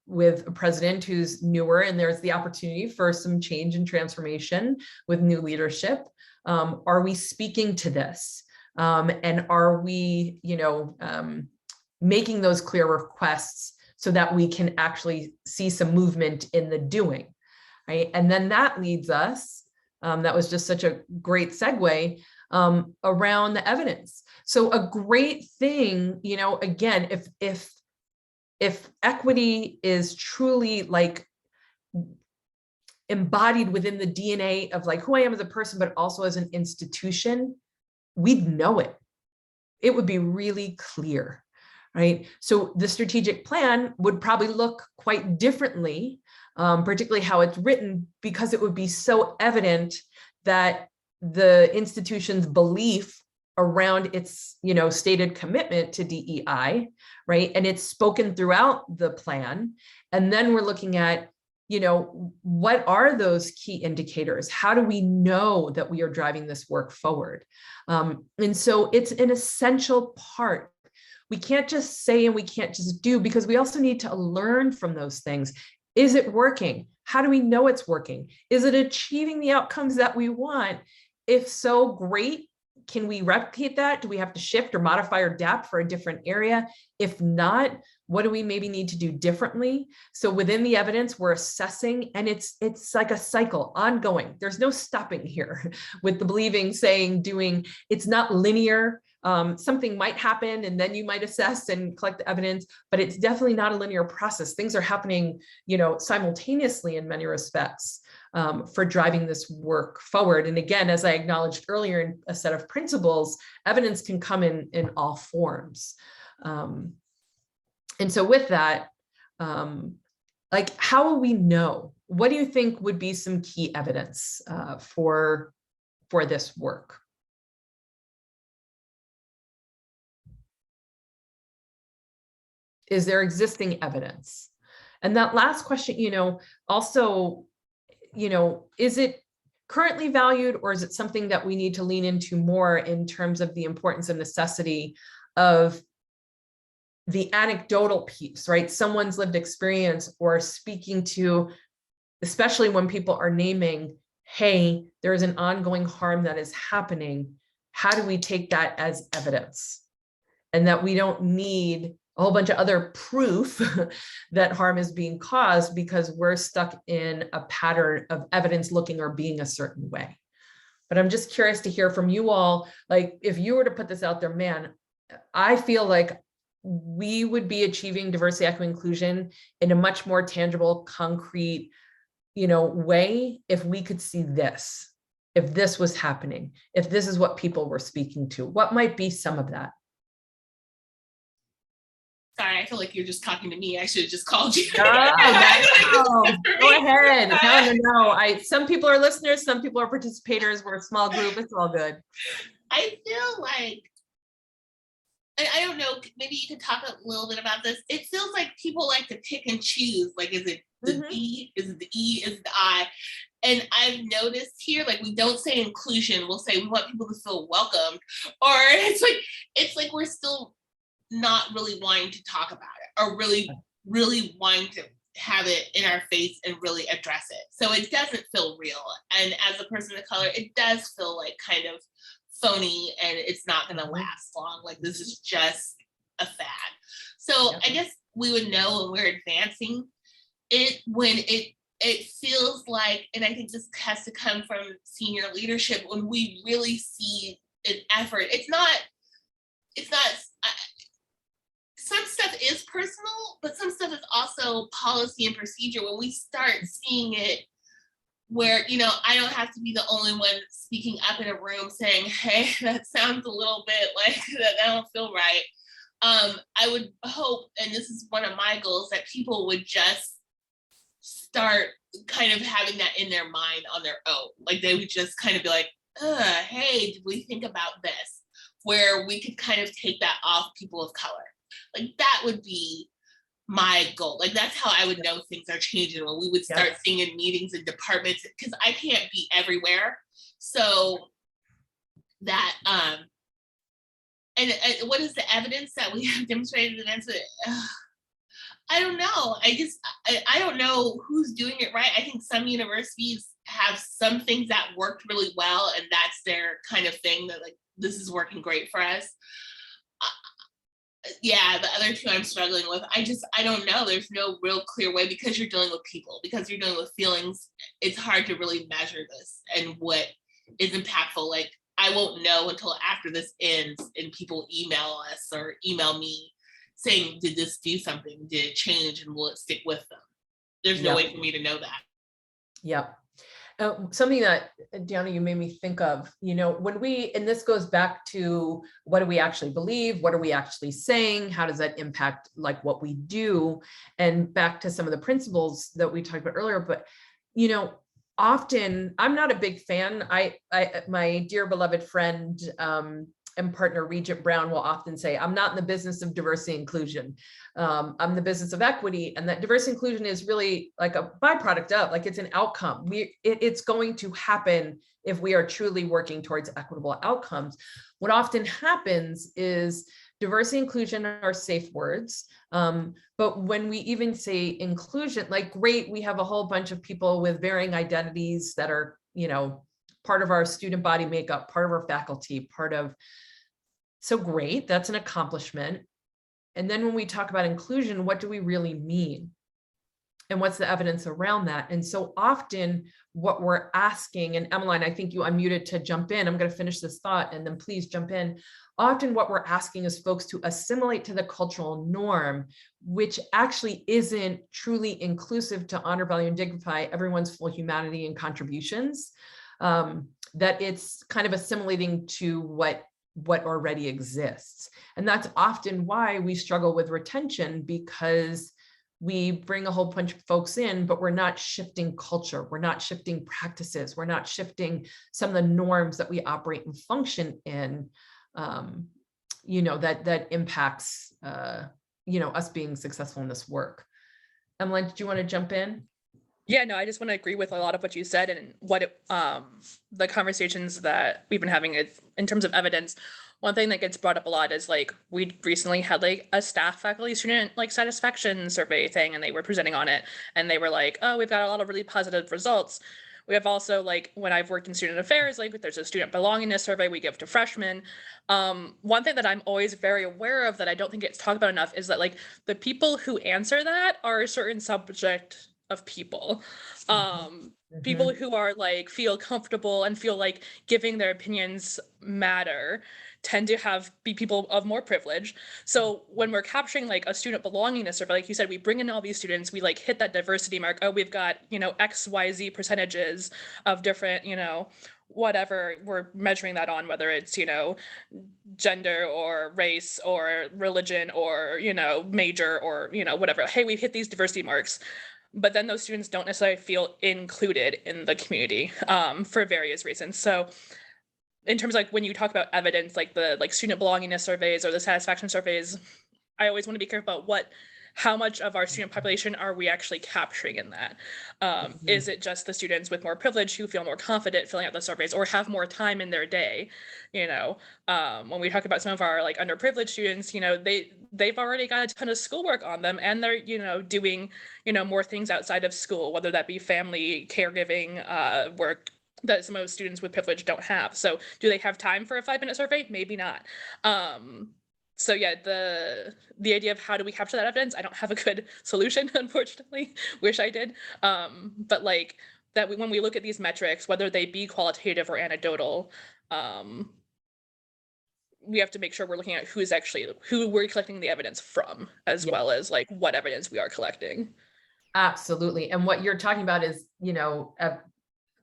with a president who's newer and there's the opportunity for some change and transformation with new leadership? Are we speaking to this? And are we, making those clear requests so that we can actually see some movement in the doing, right? And then that leads us, that was just such a great segue, around the evidence. So a great thing, again, if equity is truly like embodied within the DNA of like who I am as a person, but also as an institution, we'd know it. It would be really clear, right? So the strategic plan would probably look quite differently, particularly how it's written, because it would be so evident that the institution's belief around its, stated commitment to DEI, right? And it's spoken throughout the plan. And then we're looking at, what are those key indicators? How do we know that we are driving this work forward? And so it's an essential part. We can't just say and we can't just do, because we also need to learn from those things. Is it working? How do we know it's working? Is it achieving the outcomes that we want? If so, great. Can we replicate that? Do we have to shift or modify or adapt for a different area? If not, what do we maybe need to do differently? So within the evidence, we're assessing, and it's like a cycle, ongoing. There's no stopping here with the believing, saying, doing. It's not linear. Something might happen and then you might assess and collect the evidence, but it's definitely not a linear process. Things are happening, simultaneously in many respects. For driving this work forward. And again, as I acknowledged earlier in a set of principles, evidence can come in all forms. And so with that, how will we know? What do you think would be some key evidence for this work? Is there existing evidence? And that last question, also, is it currently valued, or is it something that we need to lean into more in terms of the importance and necessity of the anecdotal piece, right? Someone's lived experience, or speaking to, especially when people are naming, hey, there is an ongoing harm that is happening. How do we take that as evidence? And that we don't need a whole bunch of other proof that harm is being caused because we're stuck in a pattern of evidence looking or being a certain way. But I'm just curious to hear from you all, if you were to put this out there, man, I feel like we would be achieving diversity, equity, inclusion in a much more tangible, concrete, way if we could see this, if this was happening, if this is what people were speaking to. What might be some of that? Sorry, I feel like you're just talking to me. I should have just called you. Oh, go ahead. No. Some people are listeners, some people are participators. We're a small group. It's all good. I feel like, I don't know, maybe you could talk a little bit about this. It feels like people like to pick and choose. Is it the D? Is it the E? Is it the I? And I've noticed here, we don't say inclusion. We'll say we want people to feel welcomed. Or it's like we're still not really wanting to talk about it, or really wanting to have it in our face and really address it. So it doesn't feel real. And as a person of color, it does feel like kind of phony, and it's not going to last long. This is just a fad. So I guess we would know when we're advancing it, when it feels like, and I think this has to come from senior leadership, when we really see an effort. It's not some stuff is personal, but some stuff is also policy and procedure. When we start seeing it where, I don't have to be the only one speaking up in a room saying, hey, that sounds a little bit like that don't feel right. I would hope, and this is one of my goals, that people would just start kind of having that in their mind on their own. They would just kind of be like, hey, did we think about this? Where we could kind of take that off people of color. That would be my goal. That's how I would know things are changing, when we would start seeing in meetings and departments, because I can't be everywhere. So that, and what is the evidence that we have demonstrated against it? I don't know. I don't know who's doing it right. I think some universities have some things that worked really well, and that's their kind of thing, that this is working great for us. Yeah, the other two I'm struggling with. I don't know. There's no real clear way, because you're dealing with people, because you're dealing with feelings. It's hard to really measure this and what is impactful. I won't know until after this ends and people email us or email me saying, did this do something? Did it change? And will it stick with them? There's no way for me to know that. Yep. Something that, Deanna, you made me think of, when and this goes back to, what do we actually believe? What are we actually saying? How does that impact what we do? And back to some of the principles that we talked about earlier, but, often I'm not a big fan. My dear beloved friend, and partner Regent Brown will often say, I'm not in the business of diversity and inclusion. I'm in the business of equity, and that diversity and inclusion is really a byproduct of, it's an outcome. It's going to happen if we are truly working towards equitable outcomes. What often happens is diversity, inclusion are safe words. But when we even say inclusion, like, great, we have a whole bunch of people with varying identities that are, part of our student body makeup, part of our faculty, so great, that's an accomplishment. And then when we talk about inclusion, what do we really mean? And what's the evidence around that? And so often what we're asking, and Emmeline, I think you unmuted to jump in. I'm going to finish this thought and then please jump in. Often what we're asking is folks to assimilate to the cultural norm, which actually isn't truly inclusive to honor, value, and dignify everyone's full humanity and contributions. That it's kind of assimilating to what already exists. And that's often why we struggle with retention, because we bring a whole bunch of folks in, but we're not shifting culture. We're not shifting practices. We're not shifting some of the norms that we operate and function in, that impacts, us being successful in this work. Emily, did you want to jump in? Yeah, no, I just want to agree with a lot of what you said and the conversations that we've been having in terms of evidence. One thing that gets brought up a lot is like, we recently had like a staff faculty student like satisfaction survey thing, and they were presenting on it, and they were like, oh, we've got a lot of really positive results. We have also, like, when I've worked in student affairs, like there's a student belongingness survey we give to freshmen. One thing that I'm always very aware of that I don't think gets talked about enough is that like the people who answer that are a certain subject of people. People who are like feel comfortable and feel like giving their opinions matter tend to be people of more privilege. So when we're capturing like a student belongingness survey, like you said, we bring in all these students, we like hit that diversity mark. Oh, we've got, XYZ percentages of different, whatever we're measuring that on, whether it's, gender or race or religion or, major or, whatever. Hey, we've hit these diversity marks. But then those students don't necessarily feel included in the community for various reasons. So in terms of like when you talk about evidence, like the student belongingness surveys or the satisfaction surveys, I always want to be careful about how much of our student population are we actually capturing in that? Is it just the students with more privilege who feel more confident filling out the surveys or have more time in their day? When we talk about some of our like underprivileged students, they've already got a ton of schoolwork on them, and they're doing more things outside of school, whether that be family caregiving work that some of those students with privilege don't have. So do they have time for a 5-minute survey? Maybe not. So yeah, the idea of how do we capture that evidence, I don't have a good solution, unfortunately. Wish I did. But like that when we look at these metrics, whether they be qualitative or anecdotal, we have to make sure we're looking at who we're collecting the evidence from, as well as like what evidence we are collecting. Absolutely. And what you're talking about is,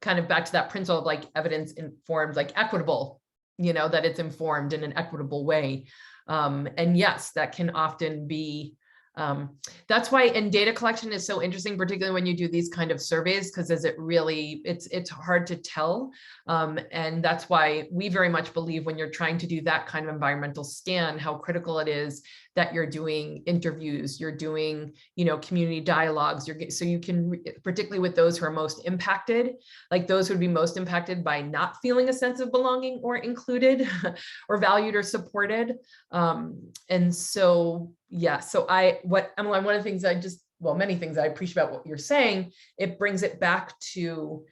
kind of back to that principle of like evidence informed, like equitable, that it's informed in an equitable way. And yes, that can often be, that's why, and data collection is so interesting, particularly when you do these kind of surveys, because it's hard to tell. And that's why we very much believe when you're trying to do that kind of environmental scan, how critical it is that you're doing interviews, you're doing, community dialogues, so you can, particularly with those who are most impacted, like those who would be most impacted by not feeling a sense of belonging or included or valued or supported. And so, yeah, so Emily, one of the things many things I appreciate about what you're saying, it brings it back to,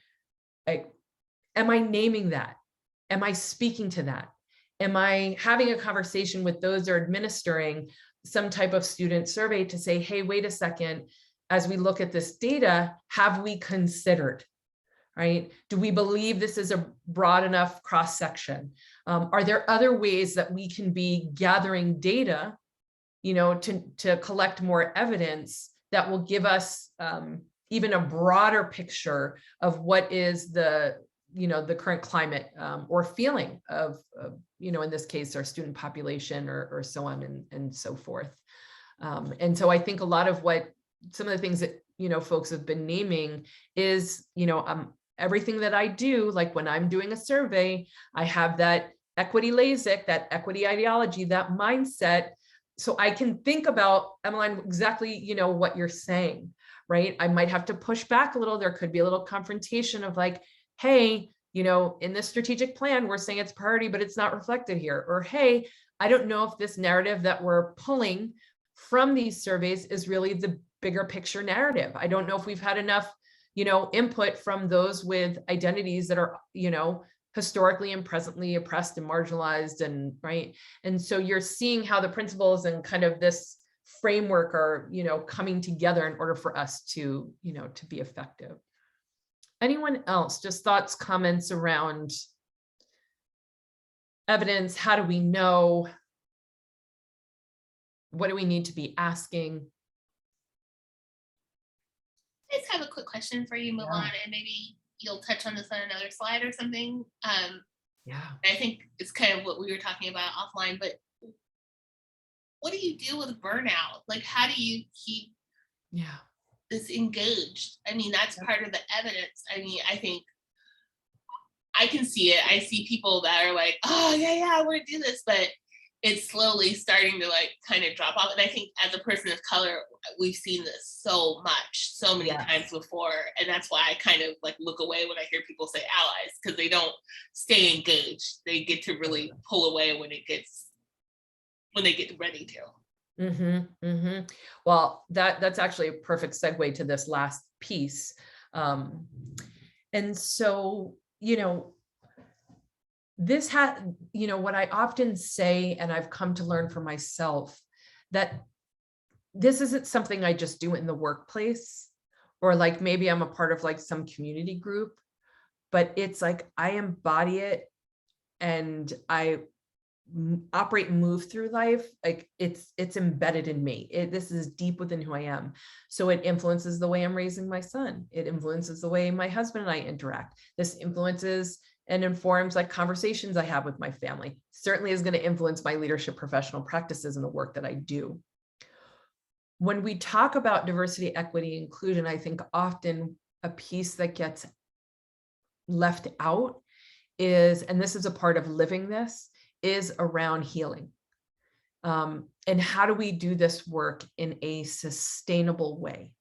like, am I naming that? Am I speaking to that? Am I having a conversation with those that are administering some type of student survey to say, hey, wait a second, as we look at this data, have we considered, right? Do we believe this is a broad enough cross-section? Are there other ways that we can be gathering data, to collect more evidence that will give us even a broader picture of what is the current climate or feeling of in this case, our student population or so on and so forth. And so I think a lot of some of the things that, folks have been naming is, everything that I do, like when I'm doing a survey, I have that equity Lasik, that equity ideology, that mindset. So I can think about, Emmeline, exactly, what you're saying, right? I might have to push back a little. There could be a little confrontation of like, hey, in this strategic plan, we're saying it's priority, but it's not reflected here. Or, hey, I don't know if this narrative that we're pulling from these surveys is really the bigger picture narrative. I don't know if we've had enough, input from those with identities that are, historically and presently oppressed and marginalized, and right. And so you're seeing how the principles and kind of this framework are, coming together in order for us to, to be effective. Anyone else? Just thoughts, comments around evidence? How do we know? What do we need to be asking? I just have a quick question for you, Milan, and maybe you'll touch on this on another slide or something. I think it's kind of what we were talking about offline, but what do you do with burnout? Like, how do you keep this engaged? I mean, that's part of the evidence. I mean, I think I can see it. I see people that are like, oh yeah, I want to do this, but it's slowly starting to like kind of drop off. And I think as a person of color, we've seen this so many times before. And that's why I kind of like look away when I hear people say allies, because they don't stay engaged. They get to really pull away when they get ready to. Well, that's actually a perfect segue to this last piece. And so, this had, what I often say, and I've come to learn for myself, that this isn't something I just do in the workplace, or like maybe I'm a part of like some community group, but it's like I embody it and I operate and move through life. Like it's embedded in me. This is deep within who I am. So it influences the way I'm raising my son. It influences the way my husband and I interact. This influences and informs like conversations I have with my family. Certainly is going to influence my leadership professional practices and the work that I do. When we talk about diversity, equity, inclusion, I think often a piece that gets left out is, and this is a part of living this, is around healing. And how do we do this work in a sustainable way?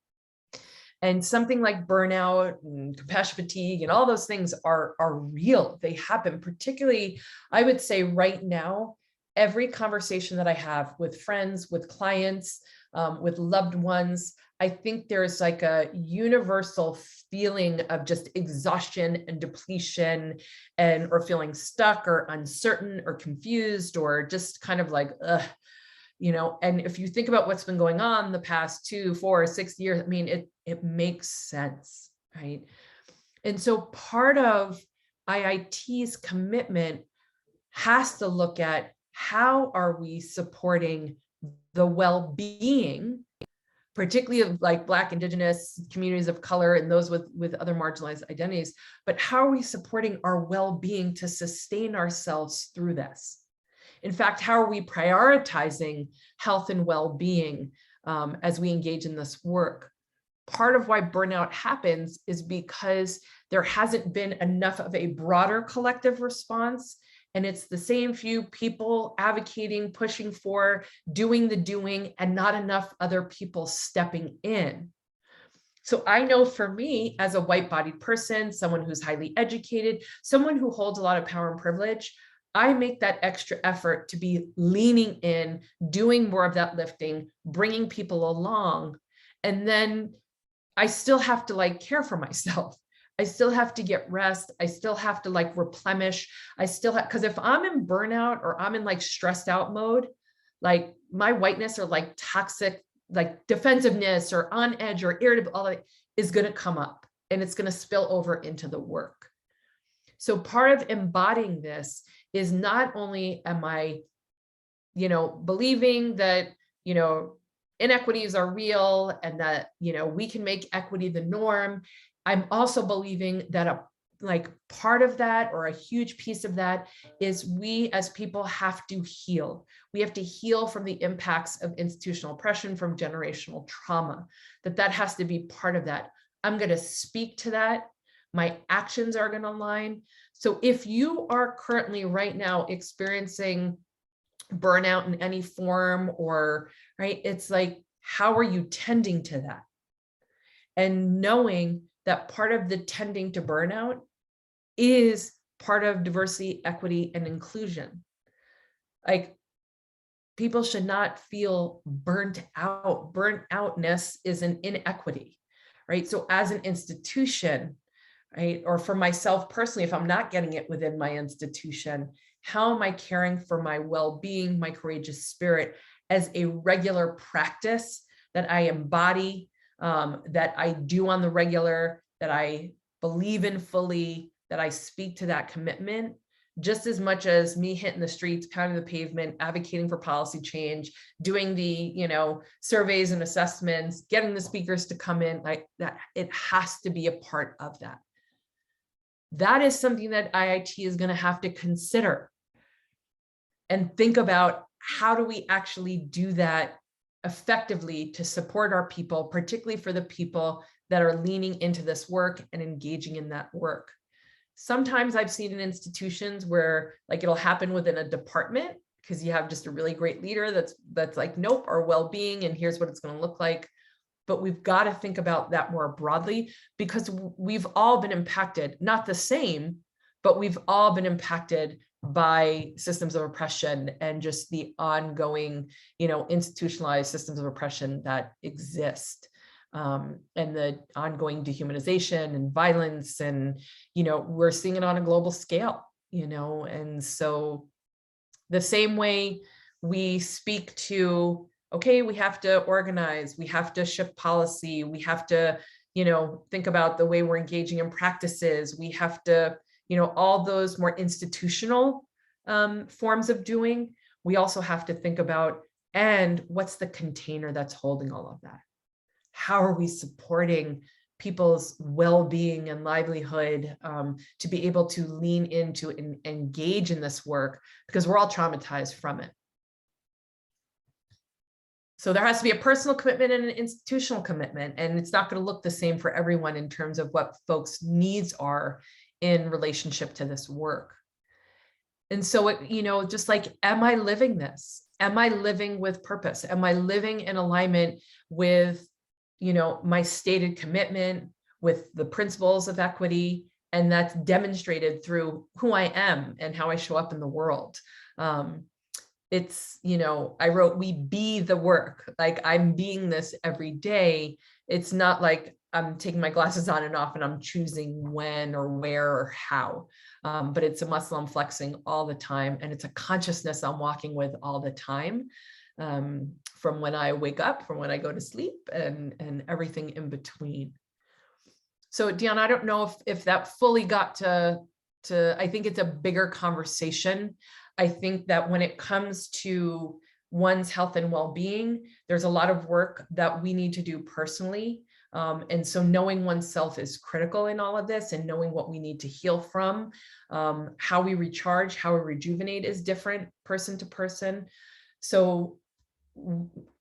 And something like burnout and compassion fatigue and all those things are real. They happen, particularly, I would say right now, every conversation that I have with friends, with clients, with loved ones, I think there's like a universal feeling of just exhaustion and depletion, or feeling stuck or uncertain or confused, or just kind of like, and if you think about what's been going on the past 2, 4, 6 years, I mean, it makes sense, right? And so part of IIT's commitment has to look at how are we supporting the well-being, particularly of like Black, Indigenous communities of color and those with other marginalized identities, but how are we supporting our well-being to sustain ourselves through this? In fact, how are we prioritizing health and well-being as we engage in this work? Part of why burnout happens is because there hasn't been enough of a broader collective response. And it's the same few people advocating, pushing for, doing the doing, and not enough other people stepping in. So I know for me, as a white-bodied person, someone who's highly educated, someone who holds a lot of power and privilege, I make that extra effort to be leaning in, doing more of that lifting, bringing people along. And then I still have to like care for myself. I still have to get rest. I still have to like replenish. I still have, because if I'm in burnout or I'm in like stressed out mode, like my whiteness or like toxic, like defensiveness or on edge or irritable, all that is going to come up and it's going to spill over into the work. So part of embodying this is not only am I, believing that, inequities are real and that, we can make equity the norm. I'm also believing that part of that, or a huge piece of that, is we as people have to heal. We have to heal from the impacts of institutional oppression, from generational trauma, that has to be part of that. I'm going to speak to that. My actions are going to align. So if you are currently right now experiencing burnout in any form, or right, it's like, how are you tending to that? And knowing that part of the tending to burnout is part of diversity, equity, and inclusion. Like people should not feel burnt out. Burnt outness is an inequity, right? So as an institution, right, or for myself personally, if I'm not getting it within my institution, how am I caring for my well-being, my courageous spirit as a regular practice that I embody, that I do on the regular, that I believe in fully, that I speak to that commitment, just as much as me hitting the streets, pounding the pavement, advocating for policy change, doing the, surveys and assessments, getting the speakers to come in, like that, it has to be a part of that. That is something that IIT is going to have to consider and think about, how do we actually do that effectively to support our people, particularly for the people that are leaning into this work and engaging in that work. Sometimes I've seen in institutions where like it'll happen within a department because you have just a really great leader that's like, nope, our well-being, and here's what it's going to look like. But we've got to think about that more broadly, because we've all been impacted, not the same, but we've all been impacted by systems of oppression and just the ongoing, institutionalized systems of oppression that exist, and the ongoing dehumanization and violence. And, we're seeing it on a global scale, and so the same way we speak to, okay, we have to organize, we have to shift policy, we have to, think about the way we're engaging in practices, we have to, all those more institutional forms of doing, we also have to think about, and what's the container that's holding all of that? How are we supporting people's well-being and livelihood to be able to lean into and engage in this work, because we're all traumatized from it. So there has to be a personal commitment and an institutional commitment, and it's not going to look the same for everyone in terms of what folks' needs are in relationship to this work. And so, just like, am I living this? Am I living with purpose? Am I living in alignment with, my stated commitment, with the principles of equity? And that's demonstrated through who I am and how I show up in the world. It's, I wrote, we be the work, like I'm being this every day. It's not like I'm taking my glasses on and off and I'm choosing when or where or how, but it's a muscle I'm flexing all the time. And it's a consciousness I'm walking with all the time, from when I wake up, from when I go to sleep, and everything in between. So Deanna, I don't know if that fully got to, I think it's a bigger conversation. I think that when it comes to one's health and well-being, there's a lot of work that we need to do personally. And so knowing oneself is critical in all of this, and knowing what we need to heal from, how we recharge, how we rejuvenate is different person to person. So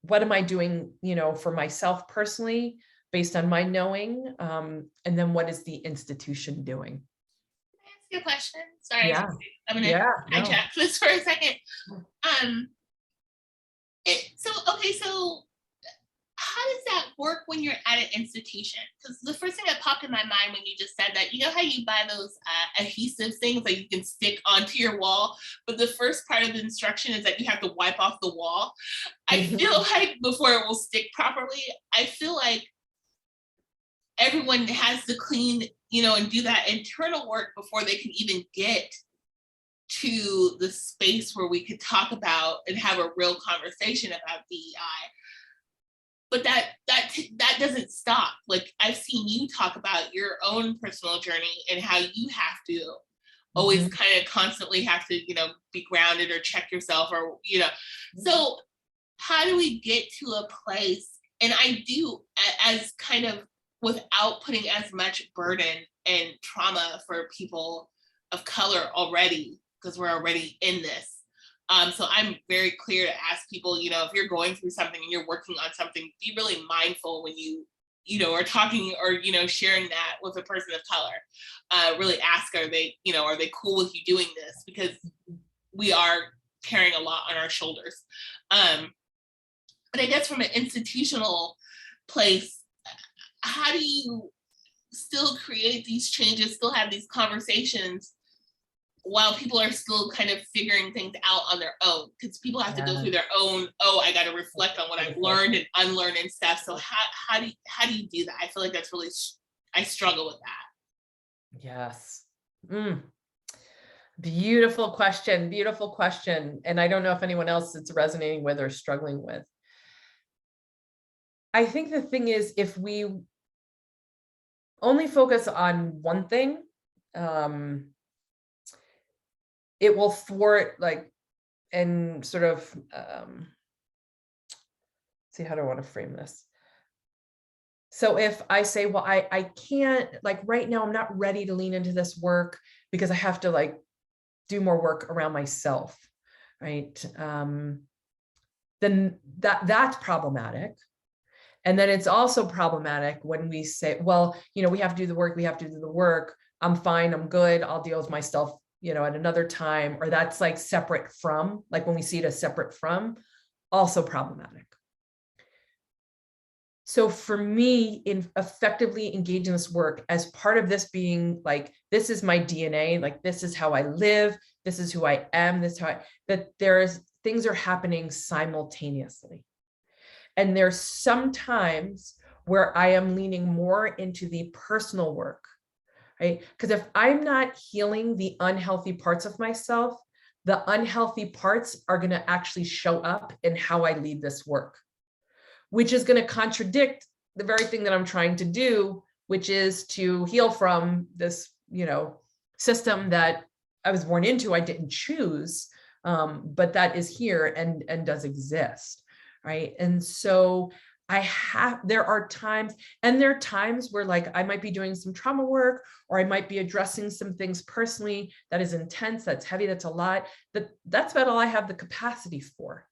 what am I doing, for myself personally, based on my knowing, and then what is the institution doing? Can I ask you a question? Sorry, Yeah. I'm gonna hijack this for a second. So how does that work when you're at an institution? Because the first thing that popped in my mind when you just said that, how you buy those adhesive things that you can stick onto your wall, but the first part of the instruction is that you have to wipe off the wall. I feel like before it will stick properly, I feel like everyone has to clean, and do that internal work before they can even get to the space where we could talk about and have a real conversation about DEI. But that doesn't stop. Like, I've seen you talk about your own personal journey and how you have to always kind of constantly have to, be grounded or check yourself, or, so how do we get to a place, and I do, as kind of without putting as much burden and trauma for people of color already, because we're already in this. So I'm very clear to ask people, if you're going through something and you're working on something, be really mindful when you are talking or, sharing that with a person of color. Really ask, are they cool with you doing this? Because we are carrying a lot on our shoulders. But I guess from an institutional place, how do you still create these changes, still have these conversations while people are still kind of figuring things out on their own, because people have to go Yeah. through their own, oh, I got to reflect on what I've learned and unlearn and stuff. So how do you do that? I feel like that's really, I struggle with that. Yes. Beautiful question. Beautiful question. And I don't know if anyone else it's resonating with or struggling with. I think the thing is, if we only focus on one thing, it will thwart, like, and sort of, see, how do I want to frame this? So if I say, well, I can't, like right now, I'm not ready to lean into this work because I have to like do more work around myself, right? Then that's problematic. And then it's also problematic when we say, well, you know, we have to do the work, we have to do the work. I'm fine, I'm good, I'll deal with myself, you know, at another time, or that's like separate from, like when we see it as separate from, also problematic. So for me, in effectively engaging this work as part of this being like, this is my DNA, like this is how I live, this is who I am, this is how that there's things are happening simultaneously. And there's sometimes where I am leaning more into the personal work, right? Because if I'm not healing the unhealthy parts of myself, the unhealthy parts are going to actually show up in how I lead this work, which is going to contradict the very thing that I'm trying to do, which is to heal from this, you know, system that I was born into, I didn't choose, but that is here and does exist, right? And so there are times where like I might be doing some trauma work, or I might be addressing some things personally that is intense, that's heavy, that's a lot, that's about all I have the capacity for.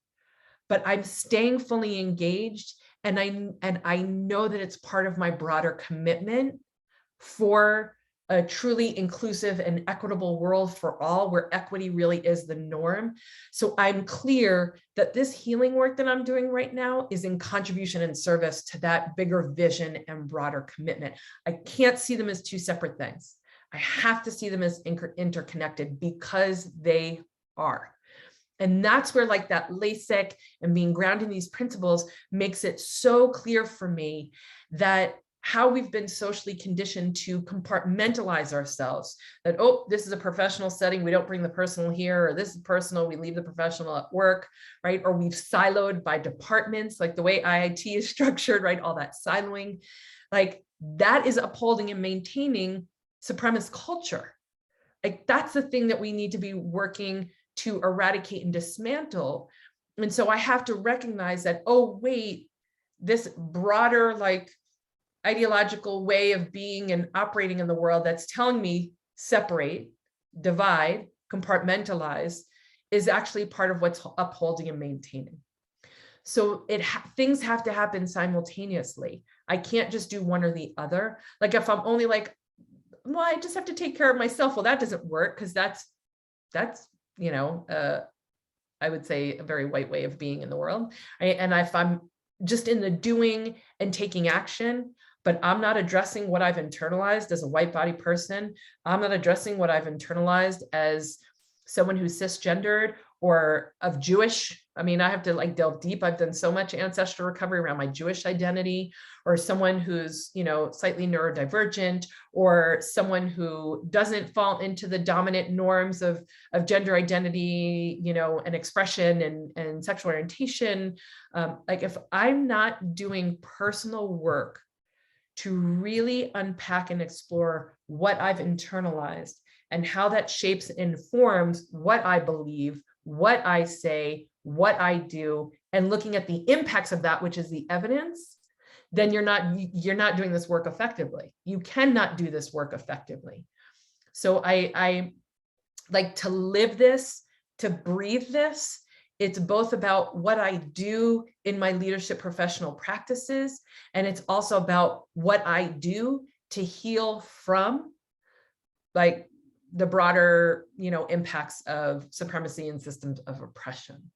But I'm staying fully engaged, and I know that it's part of my broader commitment for a truly inclusive and equitable world for all, where equity really is the norm. So I'm clear that this healing work that I'm doing right now is in contribution and service to that bigger vision and broader commitment. I can't see them as two separate things. I have to see them as interconnected, because they are. And that's where like that Lasik and being grounded in these principles makes it so clear for me that how we've been socially conditioned to compartmentalize ourselves, that, oh, this is a professional setting, we don't bring the personal here, or this is personal, we leave the professional at work, right? Or we've siloed by departments, like the way IIT is structured, right? All that siloing, like that is upholding and maintaining supremacist culture. Like that's the thing that we need to be working to eradicate and dismantle. And so I have to recognize that, oh, wait, this broader like ideological way of being and operating in the world that's telling me separate, divide, compartmentalize is actually part of what's upholding and maintaining. So things have to happen simultaneously. I can't just do one or the other. Like if I'm only like, well, I just have to take care of myself. Well, that doesn't work, because that's, you know, I would say a very white way of being in the world. Right? And if I'm just in the doing and taking action, but I'm not addressing what I've internalized as a white body person, I'm not addressing what I've internalized as someone who's cisgendered or of Jewish. I mean, I have to like delve deep. I've done so much ancestral recovery around my Jewish identity, or someone who's, you know, slightly neurodivergent, or someone who doesn't fall into the dominant norms of gender identity, you know, and expression and sexual orientation. Like if I'm not doing personal work to really unpack and explore what I've internalized and how that shapes and informs what I believe, what I say, what I do, and looking at the impacts of that, which is the evidence, then you're not doing this work effectively. You cannot do this work effectively. So I like to live this, to breathe this. It's both about what I do in my leadership professional practices, and it's also about what I do to heal from like the broader, you know, impacts of supremacy and systems of oppression.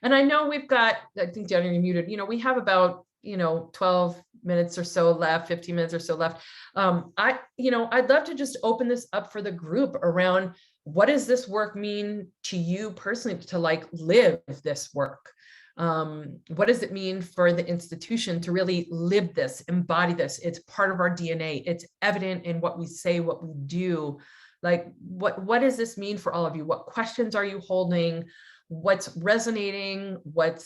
And I know we've got, I think Jenny, you're muted, you know, we have about 12 minutes or so left, 15 minutes or so left. I'd love to just open this up for the group around, what does this work mean to you personally, to like live this work? What does it mean for the institution to really live this, embody this? It's part of our DNA. It's evident in what we say, what we do. Like, what does this mean for all of you? What questions are you holding? What's resonating? What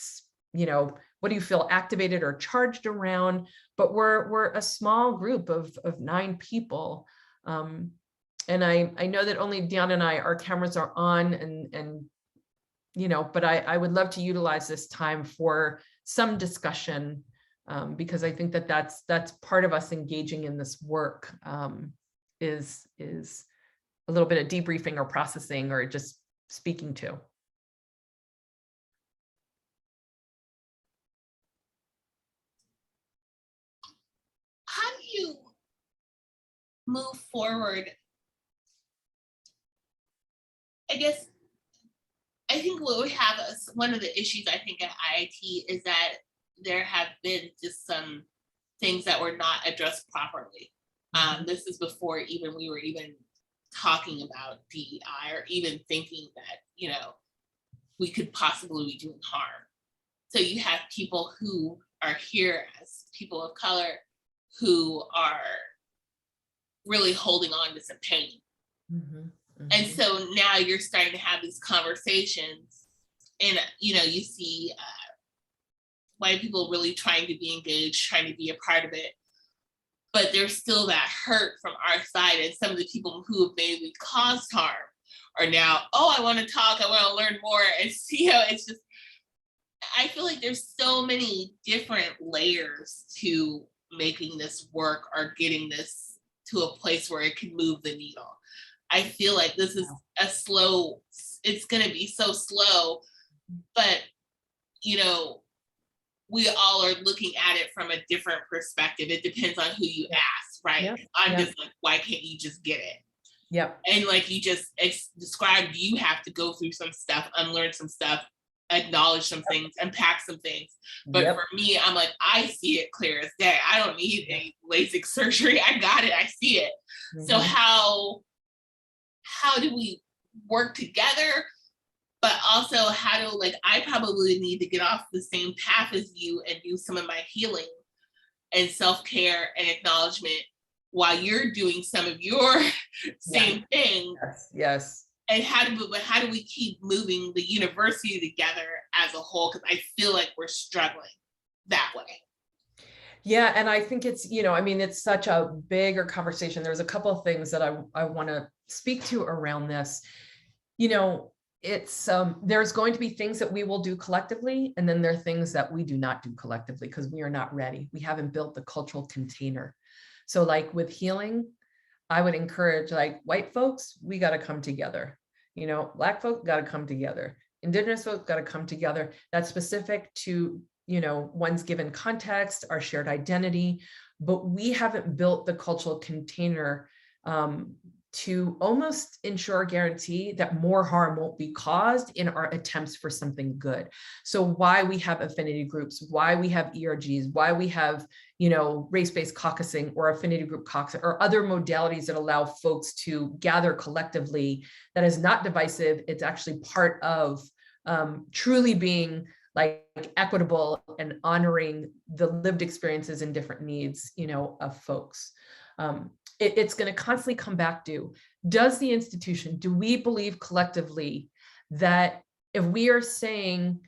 do you feel activated or charged around? But we're a small group of 9 people. And I know that only Dion and our cameras are on, and but I would love to utilize this time for some discussion, because I think that that's part of us engaging in this work, is a little bit of debriefing or processing or just speaking to. How do you move forward? I think what we have is one of the issues I think at IIT is that there have been just some things that were not addressed properly. This is before even we were even talking about DEI or even thinking that, we could possibly be doing harm. So you have people who are here as people of color who are really holding on to some pain. Mm-hmm. And so now you're starting to have these conversations, and you see white people really trying to be engaged, trying to be a part of it, but there's still that hurt from our side, and some of the people who have maybe caused harm are now, oh, I want to talk, I want to learn more, and it's just, I feel like there's so many different layers to making this work or getting this to a place where it can move the needle. I feel like this is it's going to be so slow, but, we all are looking at it from a different perspective. It depends on who you ask, right? Yep. I'm just like, why can't you just get it? Yep. And like you just described, you have to go through some stuff, unlearn some stuff, acknowledge some things, unpack some things. But for me, I'm like, I see it clear as day. I don't need any LASIK surgery. I got it. I see it. Mm-hmm. So how do we work together? But also I probably need to get off the same path as you and do some of my healing and self-care and acknowledgement while you're doing some of your same thing. Yes. And how do we keep moving the university together as a whole? Because I feel like we're struggling that way. Yeah, and I think it's, it's such a bigger conversation. There's a couple of things that I want to speak to around this. It's there's going to be things that we will do collectively, and then there are things that we do not do collectively because we are not ready. We haven't built the cultural container. So like with healing, I would encourage white folks, we got to come together. Black folks got to come together. Indigenous folks got to come together. That's specific to, one's given context, our shared identity, but we haven't built the cultural container to almost ensure guarantee that more harm won't be caused in our attempts for something good. So why we have affinity groups, why we have ERGs, why we have, race-based caucusing or affinity group caucusing or other modalities that allow folks to gather collectively, that is not divisive. It's actually part of truly being equitable and honoring the lived experiences and different needs, of folks. It's going to constantly come back to, does the institution, do we believe collectively that if we are saying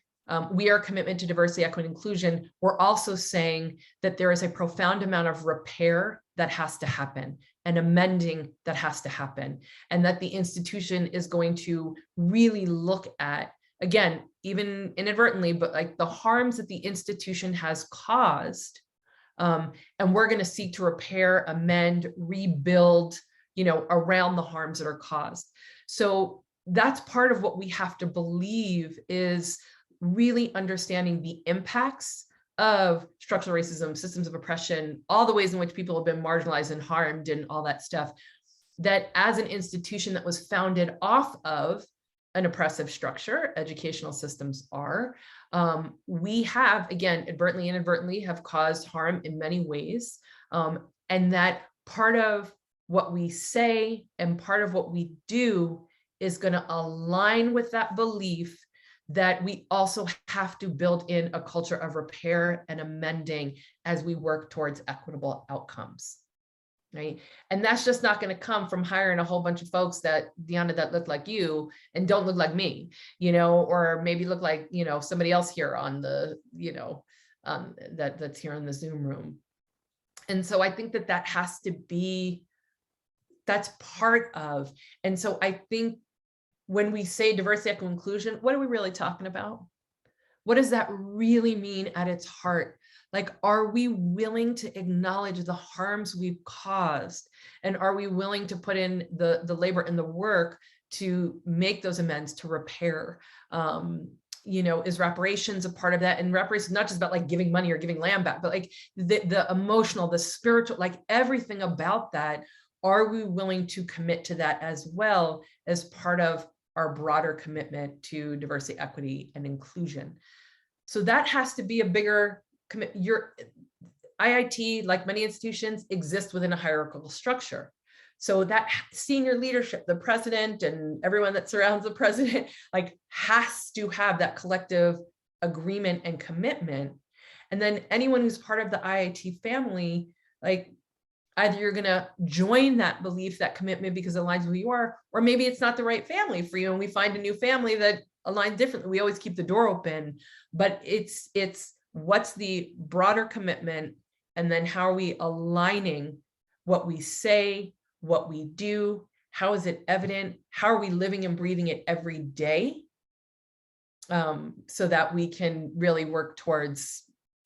we are a commitment to diversity, equity, and inclusion, we're also saying that there is a profound amount of repair that has to happen and amending that has to happen, and that the institution is going to really look at, again, even inadvertently, but the harms that the institution has caused. And we're going to seek to repair, amend, rebuild, around the harms that are caused. So that's part of what we have to believe, is really understanding the impacts of structural racism, systems of oppression, all the ways in which people have been marginalized and harmed and all that stuff, that as an institution that was founded off of an oppressive structure, educational systems are, We have, again, advertently, inadvertently have caused harm in many ways. And that part of what we say and part of what we do is going to align with that belief that we also have to build in a culture of repair and amending as we work towards equitable outcomes. Right. And that's just not going to come from hiring a whole bunch of folks that, Deanna, that look like you and don't look like me, or maybe look like, somebody else here on the, that's here in the Zoom room. And so I think that has to be, that's part of, and so I think when we say diversity, equity, inclusion, what are we really talking about? What does that really mean at its heart? Like, are we willing to acknowledge the harms we've caused? And are we willing to put in the labor and the work to make those amends, to repair? Is reparations a part of that? And reparations, not just about like giving money or giving land back, but like the emotional, the spiritual, like everything about that. Are we willing to commit to that as well as part of our broader commitment to diversity, equity, and inclusion? So that has to be a bigger commitment. Your IIT, like many institutions, exists within a hierarchical structure. So that senior leadership, the president and everyone that surrounds the president, like has to have that collective agreement and commitment. And then anyone who's part of the IIT family, like either you're going to join that belief, that commitment because it aligns with who you are, or maybe it's not the right family for you. And we find a new family that aligns differently. We always keep the door open, but it's what's the broader commitment? And then how are we aligning what we say, what we do? How is it evident? How are we living and breathing it every day? So that we can really work towards,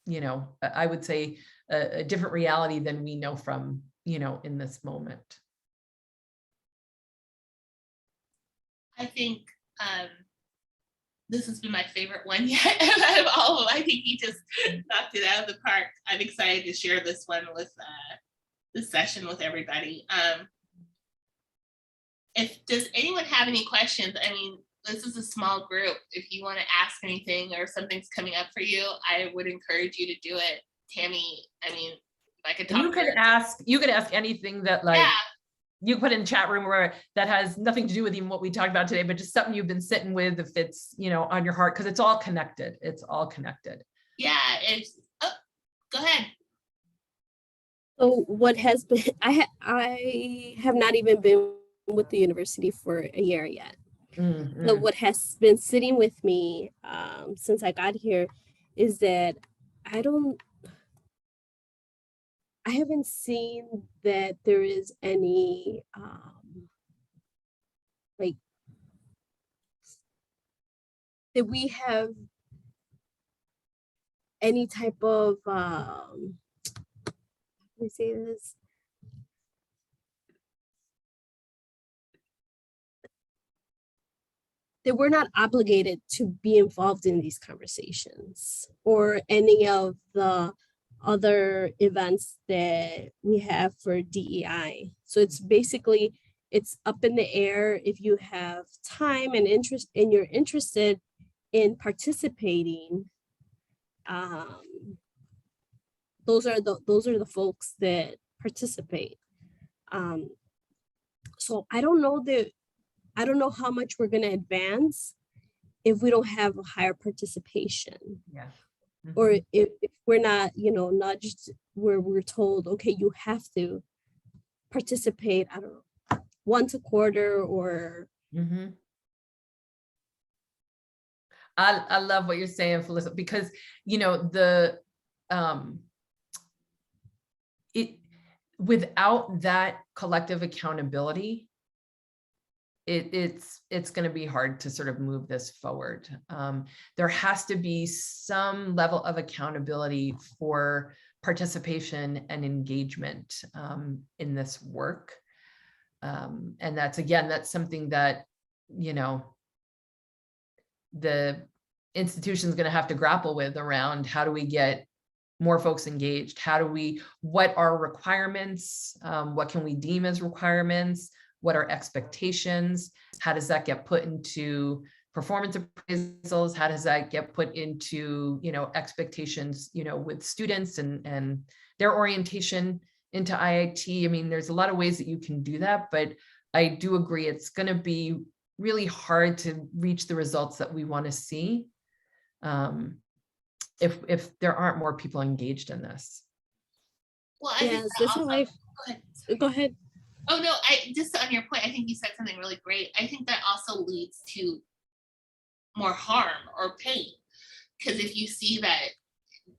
I would say a different reality than we know from, in this moment. I think this has been my favorite one yet out of all of them. I think he just knocked it out of the park. I'm excited to share this one with this session with everybody. Does anyone have any questions? I mean, this is a small group. If you want to ask anything or something's coming up for you, I would encourage you to do it. Tami, I mean, if I could talk. You could ask anything that you put in chat room where that has nothing to do with even what we talked about today, but just something you've been sitting with, if it's, on your heart, because it's all connected. It's all connected. Yeah. Go ahead. So what has been, I have not even been with the university for a year yet. Mm-hmm. But what has been sitting with me since I got here is that I haven't seen that there is any that we have any type of how do we say this? That we're not obligated to be involved in these conversations or any of the other events that we have for DEI. So it's basically, it's up in the air if you have time and interest and you're interested in participating. Those are the folks that participate. So I don't know how much we're going to advance if we don't have a higher participation. Yeah. Mm-hmm. Or if we're not, not just where we're told, okay, you have to participate, I don't know, once a quarter or. Mm-hmm. I love what you're saying, Felissa, because, without that collective accountability, it's going to be hard to sort of move this forward. There has to be some level of accountability for participation and engagement in this work. And that's something that, the institution is going to have to grapple with around how do we get more folks engaged? What are requirements? What can we deem as requirements? What are expectations? How does that get put into performance appraisals, how does that get put into, expectations, with students and their orientation into IIT. I mean, there's a lot of ways that you can do that, but I do agree it's going to be really hard to reach the results that we want to see if there aren't more people engaged in this. Well, I think Yes, that that's also, how I. go ahead. Go ahead. Oh no, I just on your point, I think you said something really great. I think that also leads to more harm or pain. Because if you see that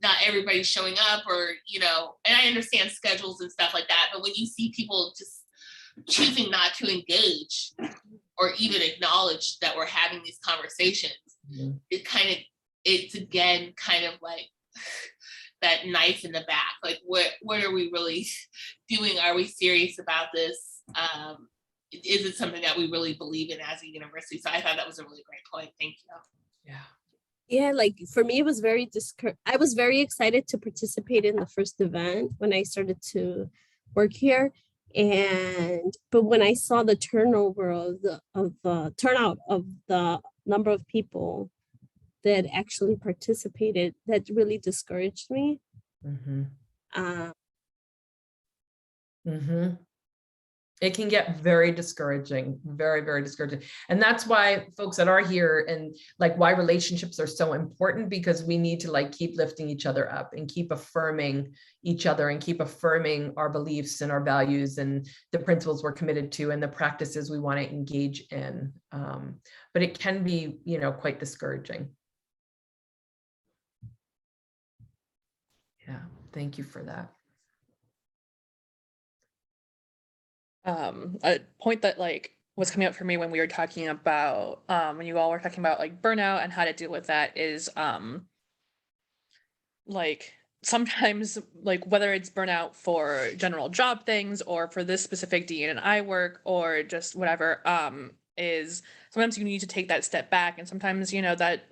not everybody's showing up, or and I understand schedules and stuff like that, but when you see people just choosing not to engage or even acknowledge that we're having these conversations, it's again kind of like that knife in the back. Like, what are we really doing? Are we serious about this? Is it something that we really believe in as a university? So I thought that was a really great point. Thank you. Yeah. Yeah, like for me, it was I was very excited to participate in the first event when I started to work here. But when I saw the turnover of the turnout of the number of people that actually participated, that really discouraged me. It can get very discouraging, very, very discouraging. And that's why folks that are here and like why relationships are so important, because we need to keep lifting each other up and keep affirming each other and keep affirming our beliefs and our values and the principles we're committed to and the practices we want to engage in. But it can be, quite discouraging. Yeah, thank you for that. A point that was coming up for me when we were talking about when you all were talking about burnout and how to deal with that is sometimes whether it's burnout for general job things or for this specific D&I work or just whatever, is sometimes you need to take that step back, and sometimes that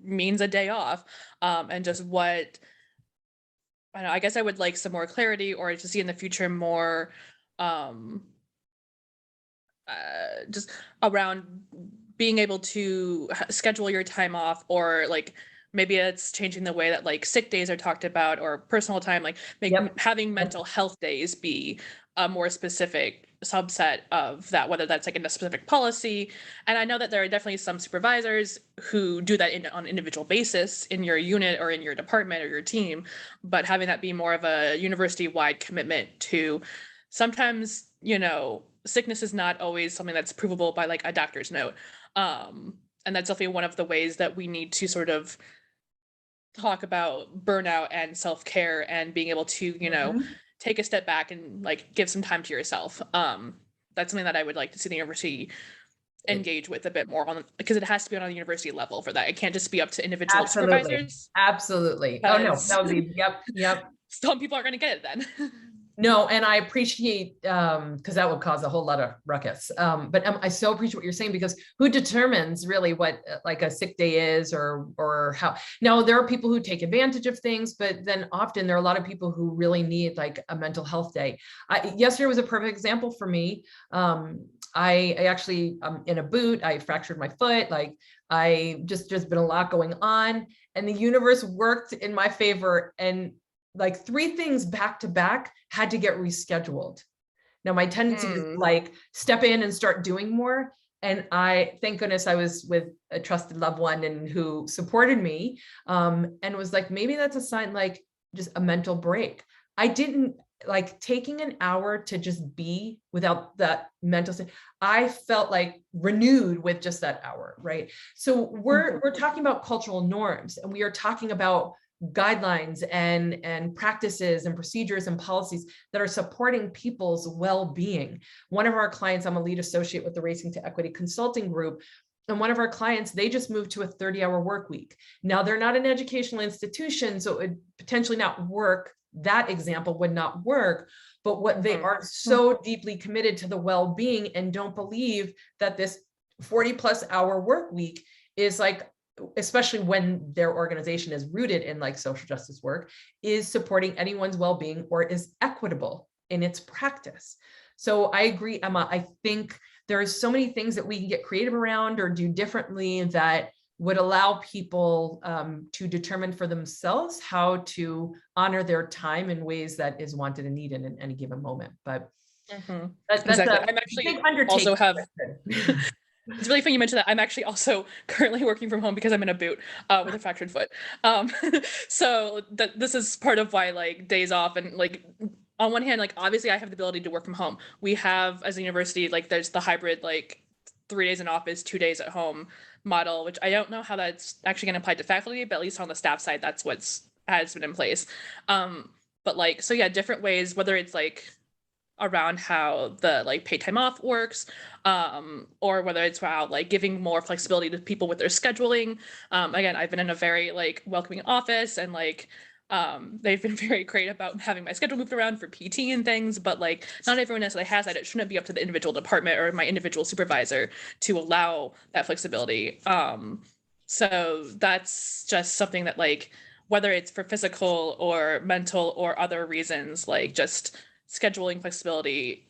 means a day off, and just what I don't know, I guess I would like some more clarity or to see in the future more just around being able to schedule your time off, or maybe it's changing the way that sick days are talked about, or personal time, having mental health days be a more specific subset of that, whether that's in a specific policy. And I know that there are definitely some supervisors who do that on an individual basis in your unit or in your department or your team, but having that be more of a university-wide commitment to sometimes, sickness is not always something that's provable by a doctor's note. And that's definitely one of the ways that we need to sort of talk about burnout and self-care and being able to, take a step back and give some time to yourself. That's something that I would like to see the university engage with a bit more on, because it has to be on a university level for that. It can't just be up to individual supervisors. Absolutely. Oh no, that would be, yep. Some people aren't going to get it then. No, and I appreciate, because that would cause a whole lot of ruckus. But I so appreciate what you're saying, because who determines really what a sick day is or how? Now, there are people who take advantage of things, but then often there are a lot of people who really need a mental health day. Yesterday was a perfect example for me. I actually, in a boot, I fractured my foot. I just been a lot going on, and the universe worked in my favor, and 3 things back to back had to get rescheduled. Now my tendency is step in and start doing more. And thank goodness I was with a trusted loved one and who supported me, and was maybe that's a sign, just a mental break. I didn't taking an hour to just be without that mental state. I felt renewed with just that hour. Right. So we're talking about cultural norms, and we are talking about guidelines and practices and procedures and policies that are supporting people's well-being. One of our clients, I'm a lead associate with the Racing to Equity Consulting Group, and one of our clients, they just moved to a 30-hour work week. Now, they're not an educational institution, so it would potentially not work. That example would not work, but what they are so deeply committed to the well-being and don't believe that this 40+ hour work week is especially when their organization is rooted in social justice work, is supporting anyone's well-being or is equitable in its practice. So I agree, Emma. I think there are so many things that we can get creative around or do differently that would allow people to determine for themselves how to honor their time in ways that is wanted and needed in any given moment. But that's Exactly. a I'm actually big undertaking. also have it's really funny you mentioned that. I'm actually also currently working from home because I'm in a boot with a fractured foot. So this is part of why like days off and like on one hand, like obviously I have the ability to work from home. We have as a university, like there's the hybrid like 3 days in office, 2 days at home model, which I don't know how that's actually going to apply to faculty, but at least on the staff side, that's what's has been in place. But like, so yeah, different ways, whether it's like around how the like paid time off works, or whether it's about like giving more flexibility to people with their scheduling. Again, I've been in a very like welcoming office and like they've been very great about having my schedule moved around for PT and things, but like not everyone necessarily has that. It shouldn't be up to the individual department or my individual supervisor to allow that flexibility. So that's just something that like, whether it's for physical or mental or other reasons, like just scheduling flexibility,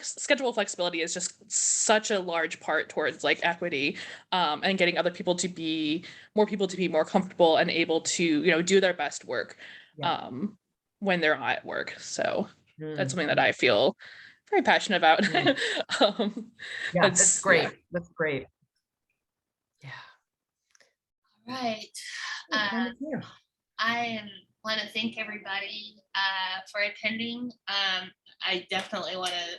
schedule flexibility is just such a large part towards like equity, and getting other people to be more comfortable and able to, you know, do their best work when they're at work. So that's something that I feel very passionate about. Yeah, that's great. Yeah. That's great. Yeah. Right. I want to thank everybody for attending. I definitely want to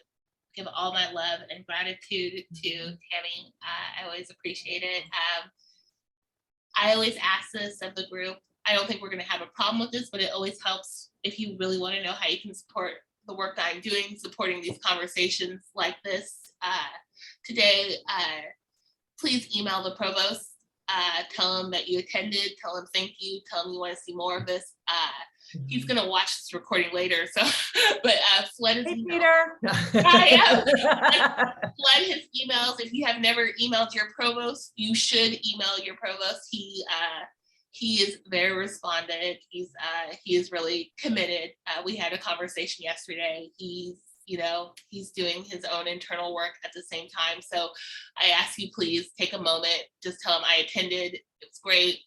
give all my love and gratitude to Tami. I always appreciate it. I always ask this of the group. I don't think we're going to have a problem with this, but it always helps if you really want to know how you can support the work that I'm doing, supporting these conversations like this today. Please email the provost. Tell him that you attended, tell him thank you, tell him you want to see more of this. He's gonna watch this recording later, so but flood his emails. Peter. Flood his emails. If you have never emailed your provost, you should email your provost. He is very respondent. He is really committed. We had a conversation yesterday. He's doing his own internal work at the same time. So I ask you, please take a moment, just tell him I attended, it's great.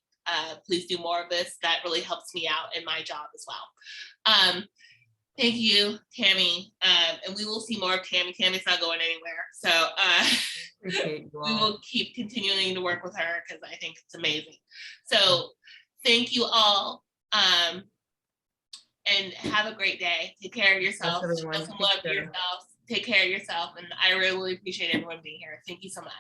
Please do more of this. That really helps me out in my job as well. Thank you, Tami. And we will see more of Tami. Tami's not going anywhere. So we will keep continuing to work with her because I think it's amazing. So thank you all. And have a great day. Take care of yourself. Show some love to yourself. Take care of yourself. And I really appreciate everyone being here. Thank you so much.